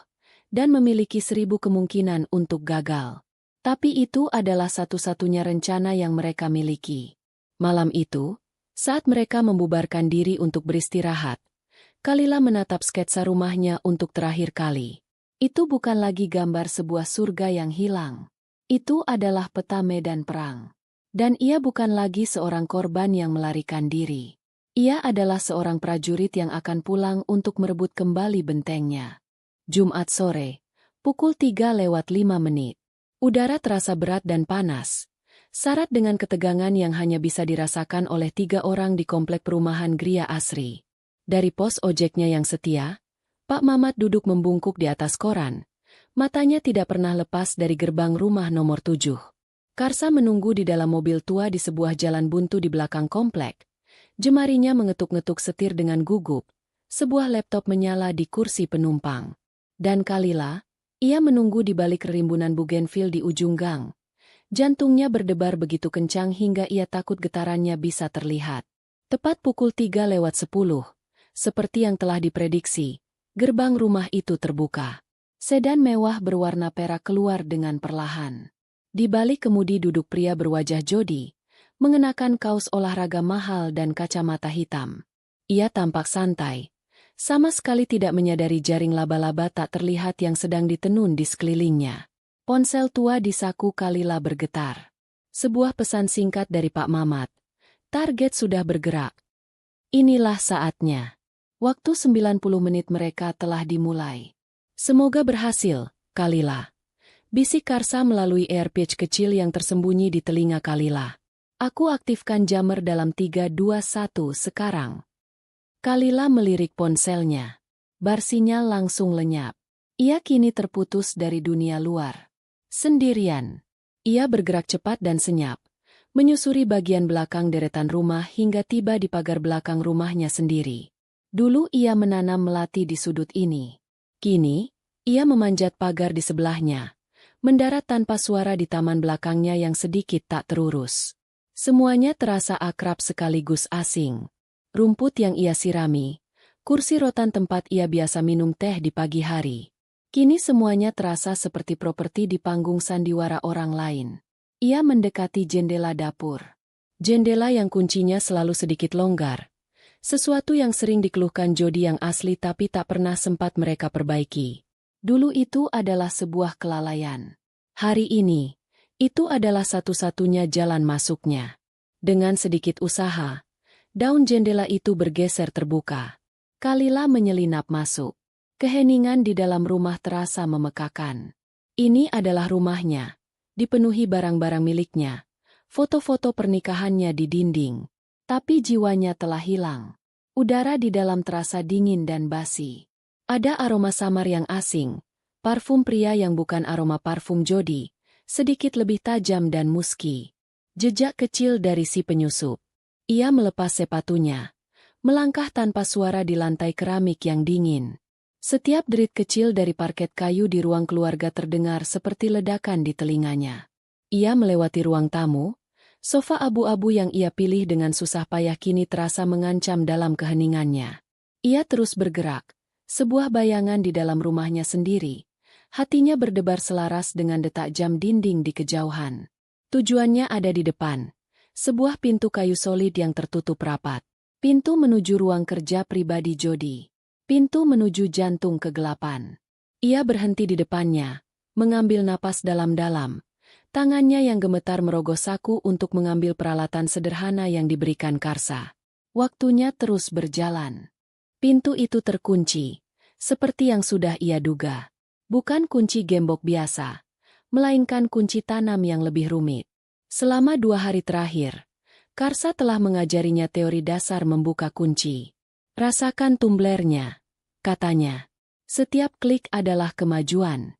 dan memiliki 1000 kemungkinan untuk gagal. Tapi itu adalah satu-satunya rencana yang mereka miliki. Malam itu, saat mereka membubarkan diri untuk beristirahat, Kalila menatap sketsa rumahnya untuk terakhir kali. Itu bukan lagi gambar sebuah surga yang hilang. Itu adalah peta medan perang. Dan ia bukan lagi seorang korban yang melarikan diri. Ia adalah seorang prajurit yang akan pulang untuk merebut kembali bentengnya. Jumat sore, pukul 3:05. Udara terasa berat dan panas, syarat dengan ketegangan yang hanya bisa dirasakan oleh 3 orang di komplek perumahan Gria Asri. Dari pos ojeknya yang setia, Pak Mamat duduk membungkuk di atas koran. Matanya tidak pernah lepas dari gerbang rumah nomor 7. Karsa menunggu di dalam mobil tua di sebuah jalan buntu di belakang komplek. Jemarinya mengetuk-ngetuk setir dengan gugup. Sebuah laptop menyala di kursi penumpang. Dan Kalila, ia menunggu di balik rimbunan bugenvil di ujung gang. Jantungnya berdebar begitu kencang hingga ia takut getarannya bisa terlihat. Tepat pukul 3:10, seperti yang telah diprediksi, gerbang rumah itu terbuka. Sedan mewah berwarna perak keluar dengan perlahan. Di balik kemudi duduk pria berwajah jodi, mengenakan kaos olahraga mahal dan kacamata hitam. Ia tampak santai. Sama sekali tidak menyadari jaring laba-laba tak terlihat yang sedang ditenun di sekelilingnya. Ponsel tua di saku Kalila bergetar. Sebuah pesan singkat dari Pak Mamat. Target sudah bergerak. Inilah saatnya. Waktu 90 menit mereka telah dimulai. Semoga berhasil, Kalila. Bisik Karsa melalui earpiece kecil yang tersembunyi di telinga Kalila. Aku aktifkan jammer dalam 3, 2, 1 sekarang. Kalila melirik ponselnya. Bar sinyal langsung lenyap. Ia kini terputus dari dunia luar. Sendirian. Ia bergerak cepat dan senyap, menyusuri bagian belakang deretan rumah hingga tiba di pagar belakang rumahnya sendiri. Dulu ia menanam melati di sudut ini. Kini, ia memanjat pagar di sebelahnya, mendarat tanpa suara di taman belakangnya yang sedikit tak terurus. Semuanya terasa akrab sekaligus asing. Rumput yang ia sirami, kursi rotan tempat ia biasa minum teh di pagi hari. Kini semuanya terasa seperti properti di panggung sandiwara orang lain. Ia mendekati jendela dapur. Jendela yang kuncinya selalu sedikit longgar. Sesuatu yang sering dikeluhkan Jody yang asli tapi tak pernah sempat mereka perbaiki. Dulu itu adalah sebuah kelalaian. Hari ini, itu adalah satu-satunya jalan masuknya. Dengan sedikit usaha, daun jendela itu bergeser terbuka. Kalila menyelinap masuk. Keheningan di dalam rumah terasa memekakan. Ini adalah rumahnya, dipenuhi barang-barang miliknya, foto-foto pernikahannya di dinding. Tapi jiwanya telah hilang. Udara di dalam terasa dingin dan basi. Ada aroma samar yang asing, parfum pria yang bukan aroma parfum Jody, sedikit lebih tajam dan muski. Jejak kecil dari si penyusup. Ia melepas sepatunya, melangkah tanpa suara di lantai keramik yang dingin. Setiap derit kecil dari parket kayu di ruang keluarga terdengar seperti ledakan di telinganya. Ia melewati ruang tamu, sofa abu-abu yang ia pilih dengan susah payah kini terasa mengancam dalam keheningannya. Ia terus bergerak. Sebuah bayangan di dalam rumahnya sendiri. Hatinya berdebar selaras dengan detak jam dinding di kejauhan. Tujuannya ada di depan. Sebuah pintu kayu solid yang tertutup rapat. Pintu menuju ruang kerja pribadi Jody. Pintu menuju jantung kegelapan. Ia berhenti di depannya, mengambil napas dalam-dalam. Tangannya yang gemetar merogoh saku untuk mengambil peralatan sederhana yang diberikan Karsa. Waktunya terus berjalan. Pintu itu terkunci, seperti yang sudah ia duga. Bukan kunci gembok biasa, melainkan kunci tanam yang lebih rumit. Selama 2 hari terakhir, Karsa telah mengajarinya teori dasar membuka kunci. Rasakan tumblernya, katanya. Setiap klik adalah kemajuan.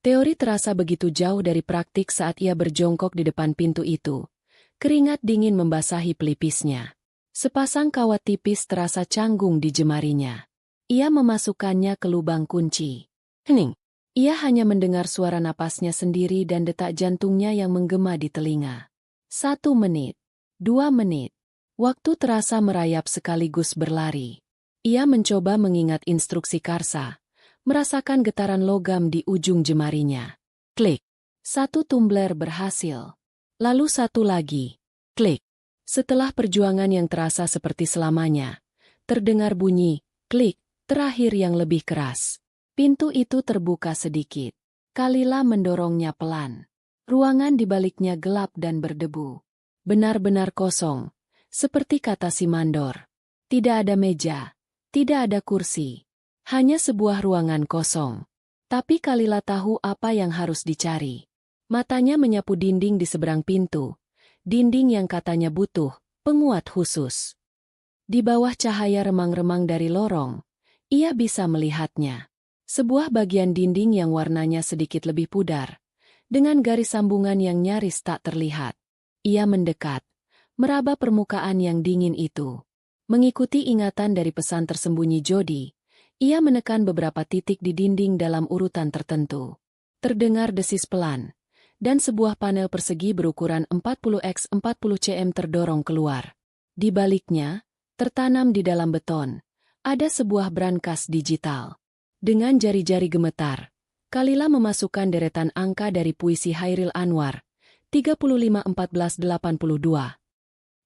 Teori terasa begitu jauh dari praktik saat ia berjongkok di depan pintu itu. Keringat dingin membasahi pelipisnya. Sepasang kawat tipis terasa canggung di jemarinya. Ia memasukkannya ke lubang kunci. Hening. Ia hanya mendengar suara napasnya sendiri dan detak jantungnya yang menggema di telinga. 1 menit. 2 menit. Waktu terasa merayap sekaligus berlari. Ia mencoba mengingat instruksi Karsa. Merasakan getaran logam di ujung jemarinya. Klik. 1 tumbler berhasil. Lalu 1 lagi. Klik. Setelah perjuangan yang terasa seperti selamanya, terdengar bunyi, klik, terakhir yang lebih keras. Pintu itu terbuka sedikit. Kalila mendorongnya pelan. Ruangan di baliknya gelap dan berdebu. Benar-benar kosong, seperti kata si mandor. Tidak ada meja, tidak ada kursi. Hanya sebuah ruangan kosong. Tapi Kalila tahu apa yang harus dicari. Matanya menyapu dinding di seberang pintu. Dinding yang katanya butuh penguat khusus. Di bawah cahaya remang-remang dari lorong, ia bisa melihatnya. Sebuah bagian dinding yang warnanya sedikit lebih pudar, dengan garis sambungan yang nyaris tak terlihat. Ia mendekat, meraba permukaan yang dingin itu. Mengikuti ingatan dari pesan tersembunyi Jody, ia menekan beberapa titik di dinding dalam urutan tertentu. Terdengar desis pelan. Dan sebuah panel persegi berukuran 40x 40 cm terdorong keluar. Di baliknya, tertanam di dalam beton, ada sebuah brankas digital. Dengan jari-jari gemetar, Kalila memasukkan deretan angka dari puisi Hairil Anwar, 351482.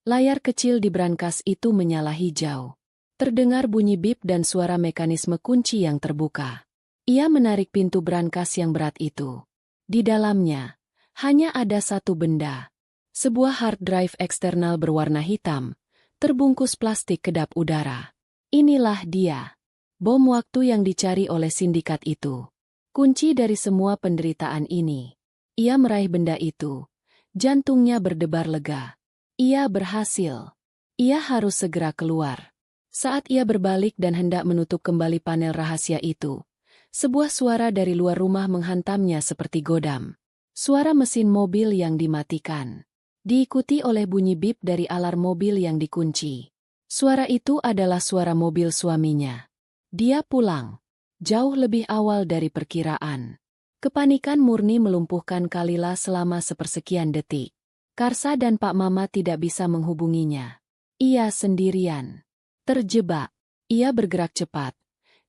Layar kecil di brankas itu menyala hijau. Terdengar bunyi bip dan suara mekanisme kunci yang terbuka. Ia menarik pintu brankas yang berat itu. Di dalamnya, hanya ada satu benda. Sebuah hard drive eksternal berwarna hitam, terbungkus plastik kedap udara. Inilah dia. Bom waktu yang dicari oleh sindikat itu. Kunci dari semua penderitaan ini. Ia meraih benda itu. Jantungnya berdebar lega. Ia berhasil. Ia harus segera keluar. Saat ia berbalik dan hendak menutup kembali panel rahasia itu, sebuah suara dari luar rumah menghantamnya seperti godam. Suara mesin mobil yang dimatikan. Diikuti oleh bunyi bip dari alarm mobil yang dikunci. Suara itu adalah suara mobil suaminya. Dia pulang. Jauh lebih awal dari perkiraan. Kepanikan murni melumpuhkan Kalila selama sepersekian detik. Karsa dan Pak Mama tidak bisa menghubunginya. Ia sendirian. Terjebak. Ia bergerak cepat.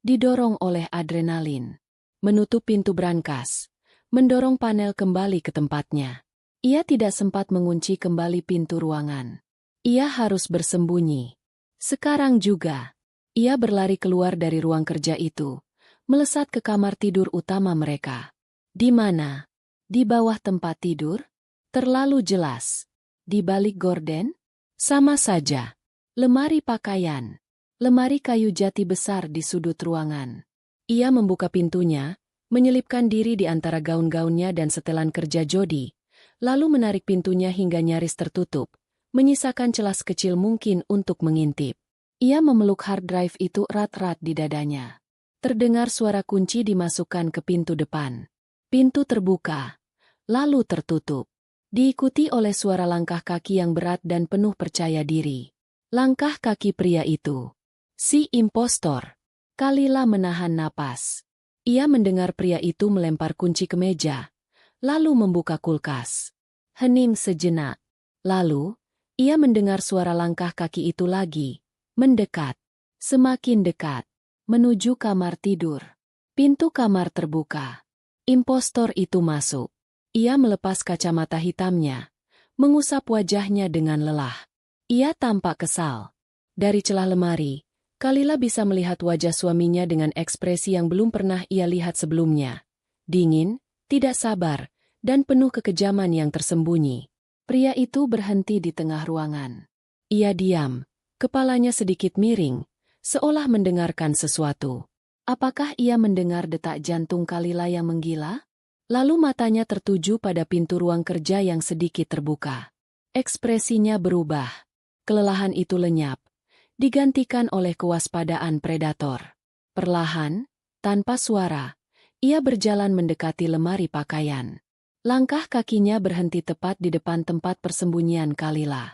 Didorong oleh adrenalin. Menutup pintu brankas. Mendorong panel kembali ke tempatnya. Ia tidak sempat mengunci kembali pintu ruangan. Ia harus bersembunyi. Sekarang juga. Ia berlari keluar dari ruang kerja itu. Melesat ke kamar tidur utama mereka. Di mana? Di bawah tempat tidur? Terlalu jelas. Di balik gorden? Sama saja. Lemari pakaian. Lemari kayu jati besar di sudut ruangan. Ia membuka pintunya, menyelipkan diri di antara gaun-gaunnya dan setelan kerja Jody, lalu menarik pintunya hingga nyaris tertutup, menyisakan celah sekecil mungkin untuk mengintip. Ia memeluk hard drive itu erat-erat di dadanya. Terdengar suara kunci dimasukkan ke pintu depan. Pintu terbuka, lalu tertutup. Diikuti oleh suara langkah kaki yang berat dan penuh percaya diri. Langkah kaki pria itu. Si impostor. Kalila menahan napas. Ia mendengar pria itu melempar kunci ke meja, lalu membuka kulkas. Hening sejenak. Lalu, ia mendengar suara langkah kaki itu lagi. Mendekat. Semakin dekat. Menuju kamar tidur. Pintu kamar terbuka. Impostor itu masuk. Ia melepas kacamata hitamnya, mengusap wajahnya dengan lelah. Ia tampak kesal. Dari celah lemari, Kalila bisa melihat wajah suaminya dengan ekspresi yang belum pernah ia lihat sebelumnya. Dingin, tidak sabar, dan penuh kekejaman yang tersembunyi. Pria itu berhenti di tengah ruangan. Ia diam, kepalanya sedikit miring, seolah mendengarkan sesuatu. Apakah ia mendengar detak jantung Kalila yang menggila? Lalu matanya tertuju pada pintu ruang kerja yang sedikit terbuka. Ekspresinya berubah. Kelelahan itu lenyap, digantikan oleh kewaspadaan predator. Perlahan, tanpa suara, ia berjalan mendekati lemari pakaian. Langkah kakinya berhenti tepat di depan tempat persembunyian Kalila.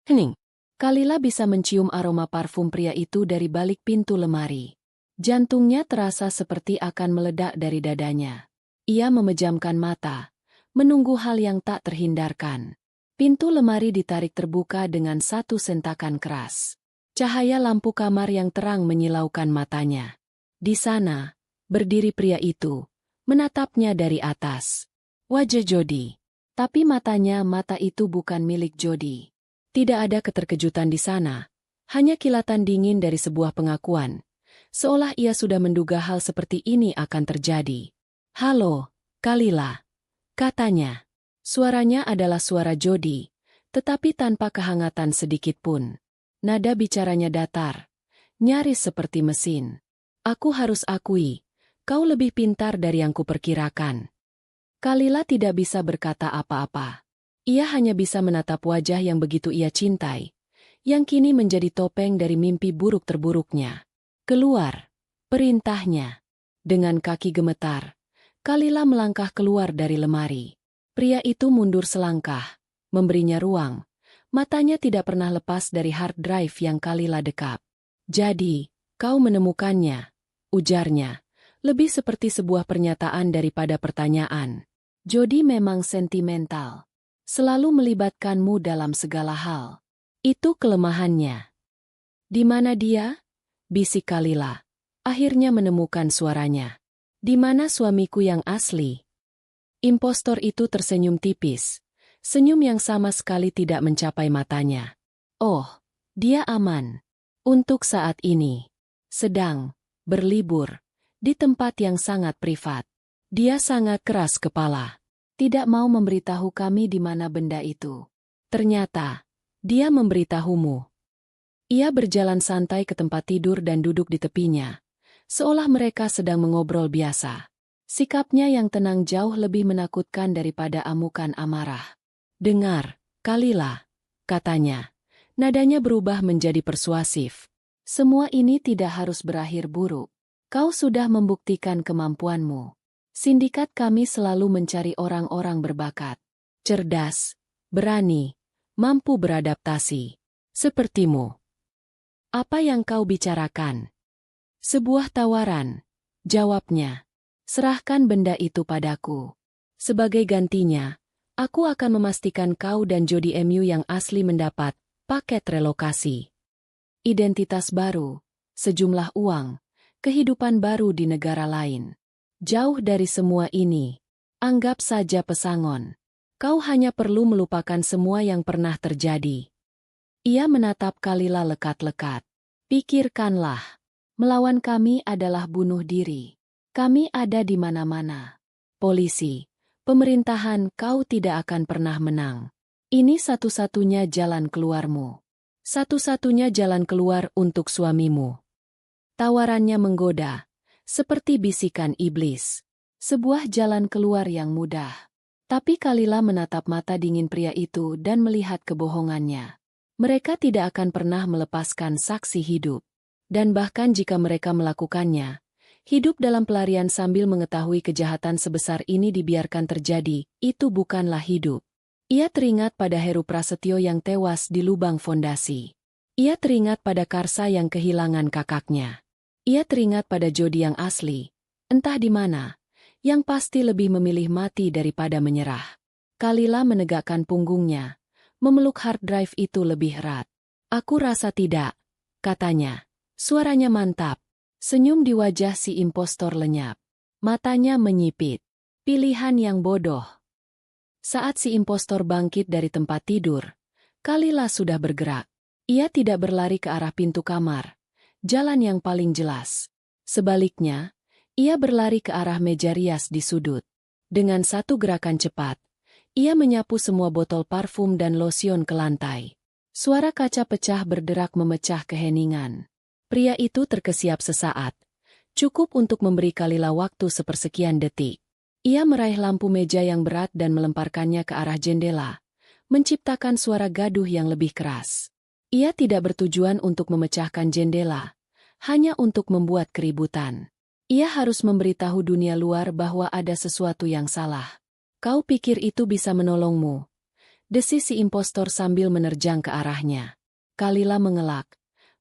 Hening. Kalila bisa mencium aroma parfum pria itu dari balik pintu lemari. Jantungnya terasa seperti akan meledak dari dadanya. Ia memejamkan mata, menunggu hal yang tak terhindarkan. Pintu lemari ditarik terbuka dengan satu sentakan keras. Cahaya lampu kamar yang terang menyilaukan matanya. Di sana, berdiri pria itu, menatapnya dari atas. Wajah Jody. Tapi mata itu bukan milik Jody. Tidak ada keterkejutan di sana, hanya kilatan dingin dari sebuah pengakuan. Seolah ia sudah menduga hal seperti ini akan terjadi. "Halo, Kalila," katanya. Suaranya adalah suara Jody, tetapi tanpa kehangatan sedikit pun. Nada bicaranya datar, nyaris seperti mesin. "Aku harus akui, kau lebih pintar dari yang kuperkirakan." Kalila tidak bisa berkata apa-apa. Ia hanya bisa menatap wajah yang begitu ia cintai, yang kini menjadi topeng dari mimpi buruk terburuknya. "Keluar," perintahnya. Dengan kaki gemetar, Kalila melangkah keluar dari lemari. Pria itu mundur selangkah, memberinya ruang. Matanya tidak pernah lepas dari hard drive yang Kalila dekap. "Jadi, kau menemukannya," ujarnya, lebih seperti sebuah pernyataan daripada pertanyaan. "Jody memang sentimental. Selalu melibatkanmu dalam segala hal. Itu kelemahannya." "Di mana dia?" bisik Kalila. Akhirnya menemukan suaranya. "Di mana suamiku yang asli?" Impostor itu tersenyum tipis. Senyum yang sama sekali tidak mencapai matanya. "Oh, dia aman. Untuk saat ini. Sedang berlibur di tempat yang sangat privat." Dia sangat keras kepala. "Tidak mau memberitahu kami di mana benda itu." "Ternyata, dia memberitahumu." Ia berjalan santai ke tempat tidur dan duduk di tepinya, seolah mereka sedang mengobrol biasa. Sikapnya yang tenang jauh lebih menakutkan daripada amukan amarah. "Dengar, Kalila," katanya. Nadanya berubah menjadi persuasif. "Semua ini tidak harus berakhir buruk. Kau sudah membuktikan kemampuanmu. Sindikat kami selalu mencari orang-orang berbakat, cerdas, berani, mampu beradaptasi. Sepertimu." "Apa yang kau bicarakan?" "Sebuah tawaran," jawabnya. Serahkan benda itu padaku. Sebagai gantinya, aku akan memastikan kau dan Jody MU yang asli mendapat paket relokasi. Identitas baru, sejumlah uang, kehidupan baru di negara lain. Jauh dari semua ini, anggap saja pesangon. Kau hanya perlu melupakan semua yang pernah terjadi. Ia menatap Kalila lekat-lekat. Pikirkanlah, melawan kami adalah bunuh diri. Kami ada di mana-mana. Polisi, pemerintahan, kau tidak akan pernah menang. Ini satu-satunya jalan keluarmu. Satu-satunya jalan keluar untuk suamimu. Tawarannya menggoda, seperti bisikan iblis. Sebuah jalan keluar yang mudah. Tapi Kalila menatap mata dingin pria itu dan melihat kebohongannya. Mereka tidak akan pernah melepaskan saksi hidup. Dan bahkan jika mereka melakukannya, hidup dalam pelarian sambil mengetahui kejahatan sebesar ini dibiarkan terjadi, itu bukanlah hidup. Ia teringat pada Heru Prasetyo yang tewas di lubang fondasi. Ia teringat pada Karsa yang kehilangan kakaknya. Ia teringat pada Jody yang asli, entah di mana, yang pasti lebih memilih mati daripada menyerah. Kalila menegakkan punggungnya, memeluk hard drive itu lebih erat. Aku rasa tidak, katanya. Suaranya mantap. Senyum di wajah si impostor lenyap. Matanya menyipit. Pilihan yang bodoh. Saat si impostor bangkit dari tempat tidur, Kalila sudah bergerak. Ia tidak berlari ke arah pintu kamar, jalan yang paling jelas. Sebaliknya, ia berlari ke arah meja rias di sudut. Dengan satu gerakan cepat, ia menyapu semua botol parfum dan lotion ke lantai. Suara kaca pecah berderak memecah keheningan. Pria itu terkesiap sesaat, cukup untuk memberi Kalila waktu sepersekian detik. Ia meraih lampu meja yang berat dan melemparkannya ke arah jendela, menciptakan suara gaduh yang lebih keras. Ia tidak bertujuan untuk memecahkan jendela, hanya untuk membuat keributan. Ia harus memberitahu dunia luar bahwa ada sesuatu yang salah. Kau pikir itu bisa menolongmu? Desis si impostor sambil menerjang ke arahnya. Kalila mengelak,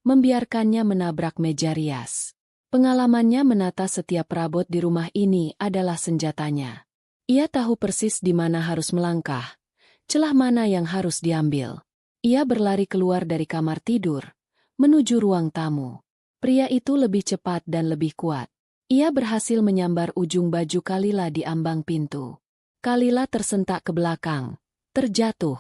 membiarkannya menabrak meja rias. Pengalamannya menata setiap perabot di rumah ini adalah senjatanya. Ia tahu persis di mana harus melangkah, celah mana yang harus diambil. Ia berlari keluar dari kamar tidur, menuju ruang tamu. Pria itu lebih cepat dan lebih kuat. Ia berhasil menyambar ujung baju Kalila di ambang pintu. Kalila tersentak ke belakang, terjatuh.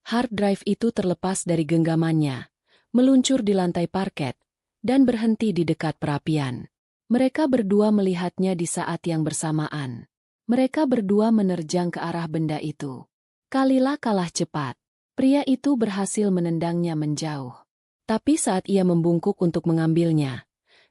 Hard drive itu terlepas dari genggamannya, meluncur di lantai parket, dan berhenti di dekat perapian. Mereka berdua melihatnya di saat yang bersamaan. Mereka berdua menerjang ke arah benda itu. Kalila kalah cepat. Pria itu berhasil menendangnya menjauh. Tapi saat ia membungkuk untuk mengambilnya,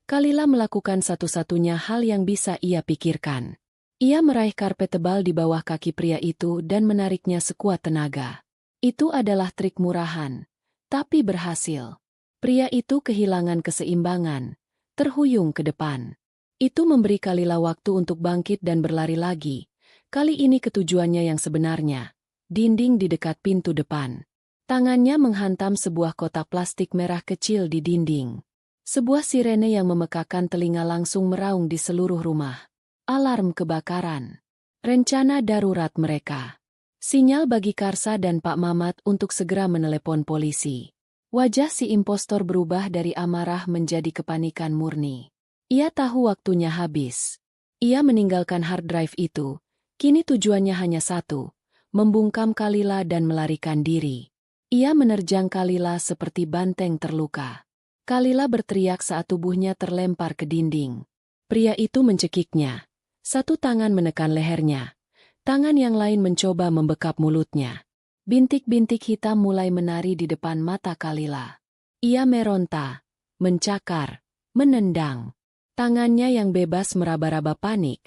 Kalila melakukan satu-satunya hal yang bisa ia pikirkan. Ia meraih karpet tebal di bawah kaki pria itu dan menariknya sekuat tenaga. Itu adalah trik murahan, tapi berhasil. Pria itu kehilangan keseimbangan, terhuyung ke depan. Itu memberi Kalila waktu untuk bangkit dan berlari lagi. Kali ini ke tujuannya yang sebenarnya, dinding di dekat pintu depan. Tangannya menghantam sebuah kotak plastik merah kecil di dinding. Sebuah sirene yang memekakan telinga langsung meraung di seluruh rumah. Alarm kebakaran. Rencana darurat mereka. Sinyal bagi Karsa dan Pak Mamat untuk segera menelepon polisi. Wajah si impostor berubah dari amarah menjadi kepanikan murni. Ia tahu waktunya habis. Ia meninggalkan hard drive itu. Kini tujuannya hanya satu, membungkam Kalila dan melarikan diri. Ia menerjang Kalila seperti banteng terluka. Kalila berteriak saat tubuhnya terlempar ke dinding. Pria itu mencekiknya. Satu tangan menekan lehernya. Tangan yang lain mencoba membekap mulutnya. Bintik-bintik hitam mulai menari di depan mata Kalila. Ia meronta, mencakar, menendang. Tangannya yang bebas meraba-raba panik,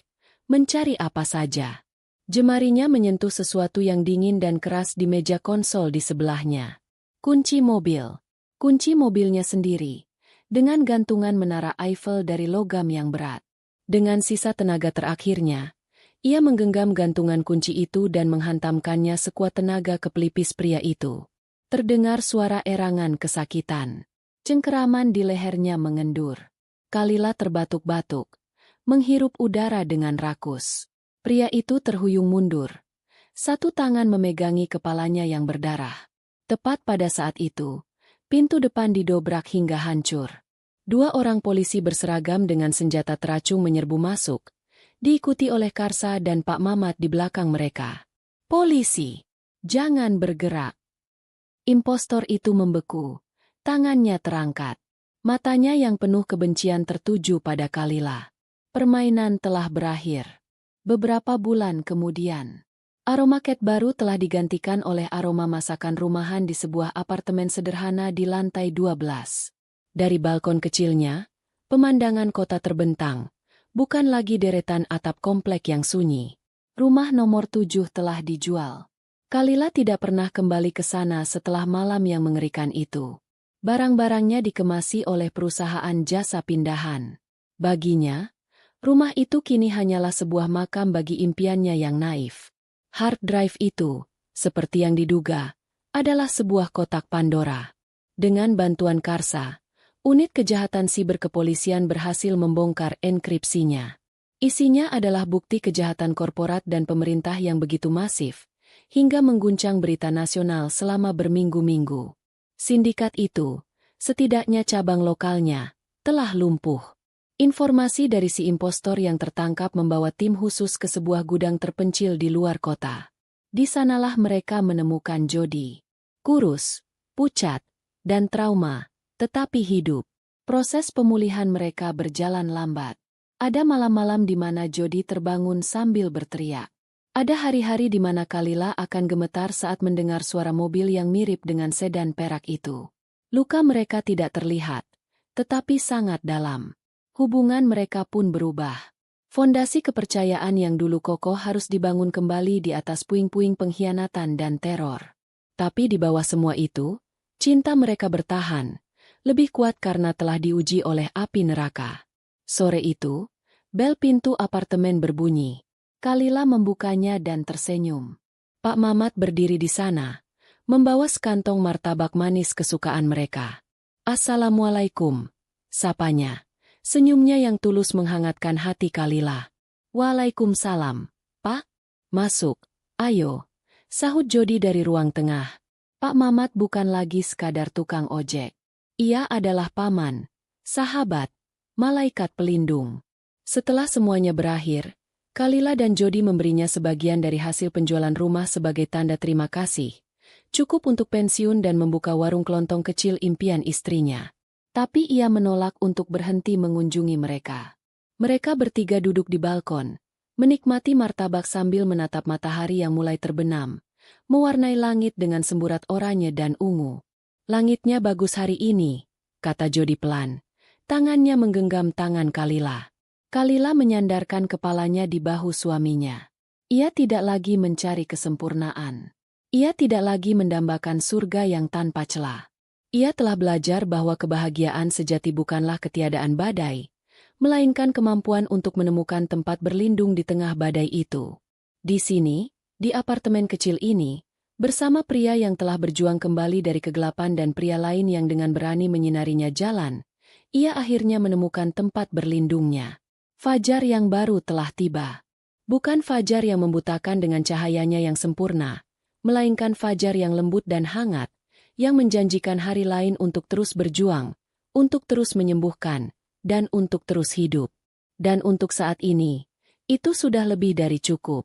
mencari apa saja. Jemarinya menyentuh sesuatu yang dingin dan keras di meja konsol di sebelahnya. Kunci mobil. Kunci mobilnya sendiri, dengan gantungan menara Eiffel dari logam yang berat. Dengan sisa tenaga terakhirnya, ia menggenggam gantungan kunci itu dan menghantamkannya sekuat tenaga ke pelipis pria itu. Terdengar suara erangan kesakitan. Cengkeraman di lehernya mengendur. Kalila terbatuk-batuk, menghirup udara dengan rakus. Pria itu terhuyung mundur. Satu tangan memegangi kepalanya yang berdarah. Tepat pada saat itu, pintu depan didobrak hingga hancur. Dua orang polisi berseragam dengan senjata teracung menyerbu masuk, diikuti oleh Karsa dan Pak Mamat di belakang mereka. "Polisi, jangan bergerak!" Impostor itu membeku, tangannya terangkat. Matanya yang penuh kebencian tertuju pada Kalila. Permainan telah berakhir. Beberapa bulan kemudian, aroma cat baru telah digantikan oleh aroma masakan rumahan di sebuah apartemen sederhana di lantai 12. Dari balkon kecilnya, pemandangan kota terbentang, bukan lagi deretan atap komplek yang sunyi. Rumah nomor 7 telah dijual. Kalila tidak pernah kembali ke sana setelah malam yang mengerikan itu. Barang-barangnya dikemasi oleh perusahaan jasa pindahan. Baginya, rumah itu kini hanyalah sebuah makam bagi impiannya yang naif. Hard drive itu, seperti yang diduga, adalah sebuah kotak Pandora. Dengan bantuan Karsa, unit kejahatan siber kepolisian berhasil membongkar enkripsinya. Isinya adalah bukti kejahatan korporat dan pemerintah yang begitu masif, hingga mengguncang berita nasional selama berminggu-minggu. Sindikat itu, setidaknya cabang lokalnya, telah lumpuh. Informasi dari si impostor yang tertangkap membawa tim khusus ke sebuah gudang terpencil di luar kota. Di sanalah mereka menemukan Jody. Kurus, pucat, dan trauma, tetapi hidup. Proses pemulihan mereka berjalan lambat. Ada malam-malam di mana Jody terbangun sambil berteriak. Ada hari-hari di mana Kalila akan gemetar saat mendengar suara mobil yang mirip dengan sedan perak itu. Luka mereka tidak terlihat, tetapi sangat dalam. Hubungan mereka pun berubah. Fondasi kepercayaan yang dulu kokoh harus dibangun kembali di atas puing-puing pengkhianatan dan teror. Tapi di bawah semua itu, cinta mereka bertahan, lebih kuat karena telah diuji oleh api neraka. Sore itu, bel pintu apartemen berbunyi. Kalila membukanya dan tersenyum. Pak Mamat berdiri di sana, membawa sekantong martabak manis kesukaan mereka. "Assalamualaikum," sapanya. Senyumnya yang tulus menghangatkan hati Kalila. "Waalaikumsalam, Pak. Masuk, ayo," sahut Jody dari ruang tengah. Pak Mamat bukan lagi sekadar tukang ojek. Ia adalah paman, sahabat, malaikat pelindung. Setelah semuanya berakhir, Kalila dan Jody memberinya sebagian dari hasil penjualan rumah sebagai tanda terima kasih. Cukup untuk pensiun dan membuka warung kelontong kecil impian istrinya. Tapi ia menolak untuk berhenti mengunjungi mereka. Mereka bertiga duduk di balkon, menikmati martabak sambil menatap matahari yang mulai terbenam, mewarnai langit dengan semburat oranye dan ungu. "Langitnya bagus hari ini," kata Jody pelan. Tangannya menggenggam tangan Kalila. Kalila menyandarkan kepalanya di bahu suaminya. Ia tidak lagi mencari kesempurnaan. Ia tidak lagi mendambakan surga yang tanpa celah. Ia telah belajar bahwa kebahagiaan sejati bukanlah ketiadaan badai, melainkan kemampuan untuk menemukan tempat berlindung di tengah badai itu. Di sini, di apartemen kecil ini, bersama pria yang telah berjuang kembali dari kegelapan dan pria lain yang dengan berani menyinarinya jalan, ia akhirnya menemukan tempat berlindungnya. Fajar yang baru telah tiba. Bukan fajar yang membutakan dengan cahayanya yang sempurna, melainkan fajar yang lembut dan hangat, yang menjanjikan hari lain untuk terus berjuang, untuk terus menyembuhkan, dan untuk terus hidup. Dan untuk saat ini, itu sudah lebih dari cukup.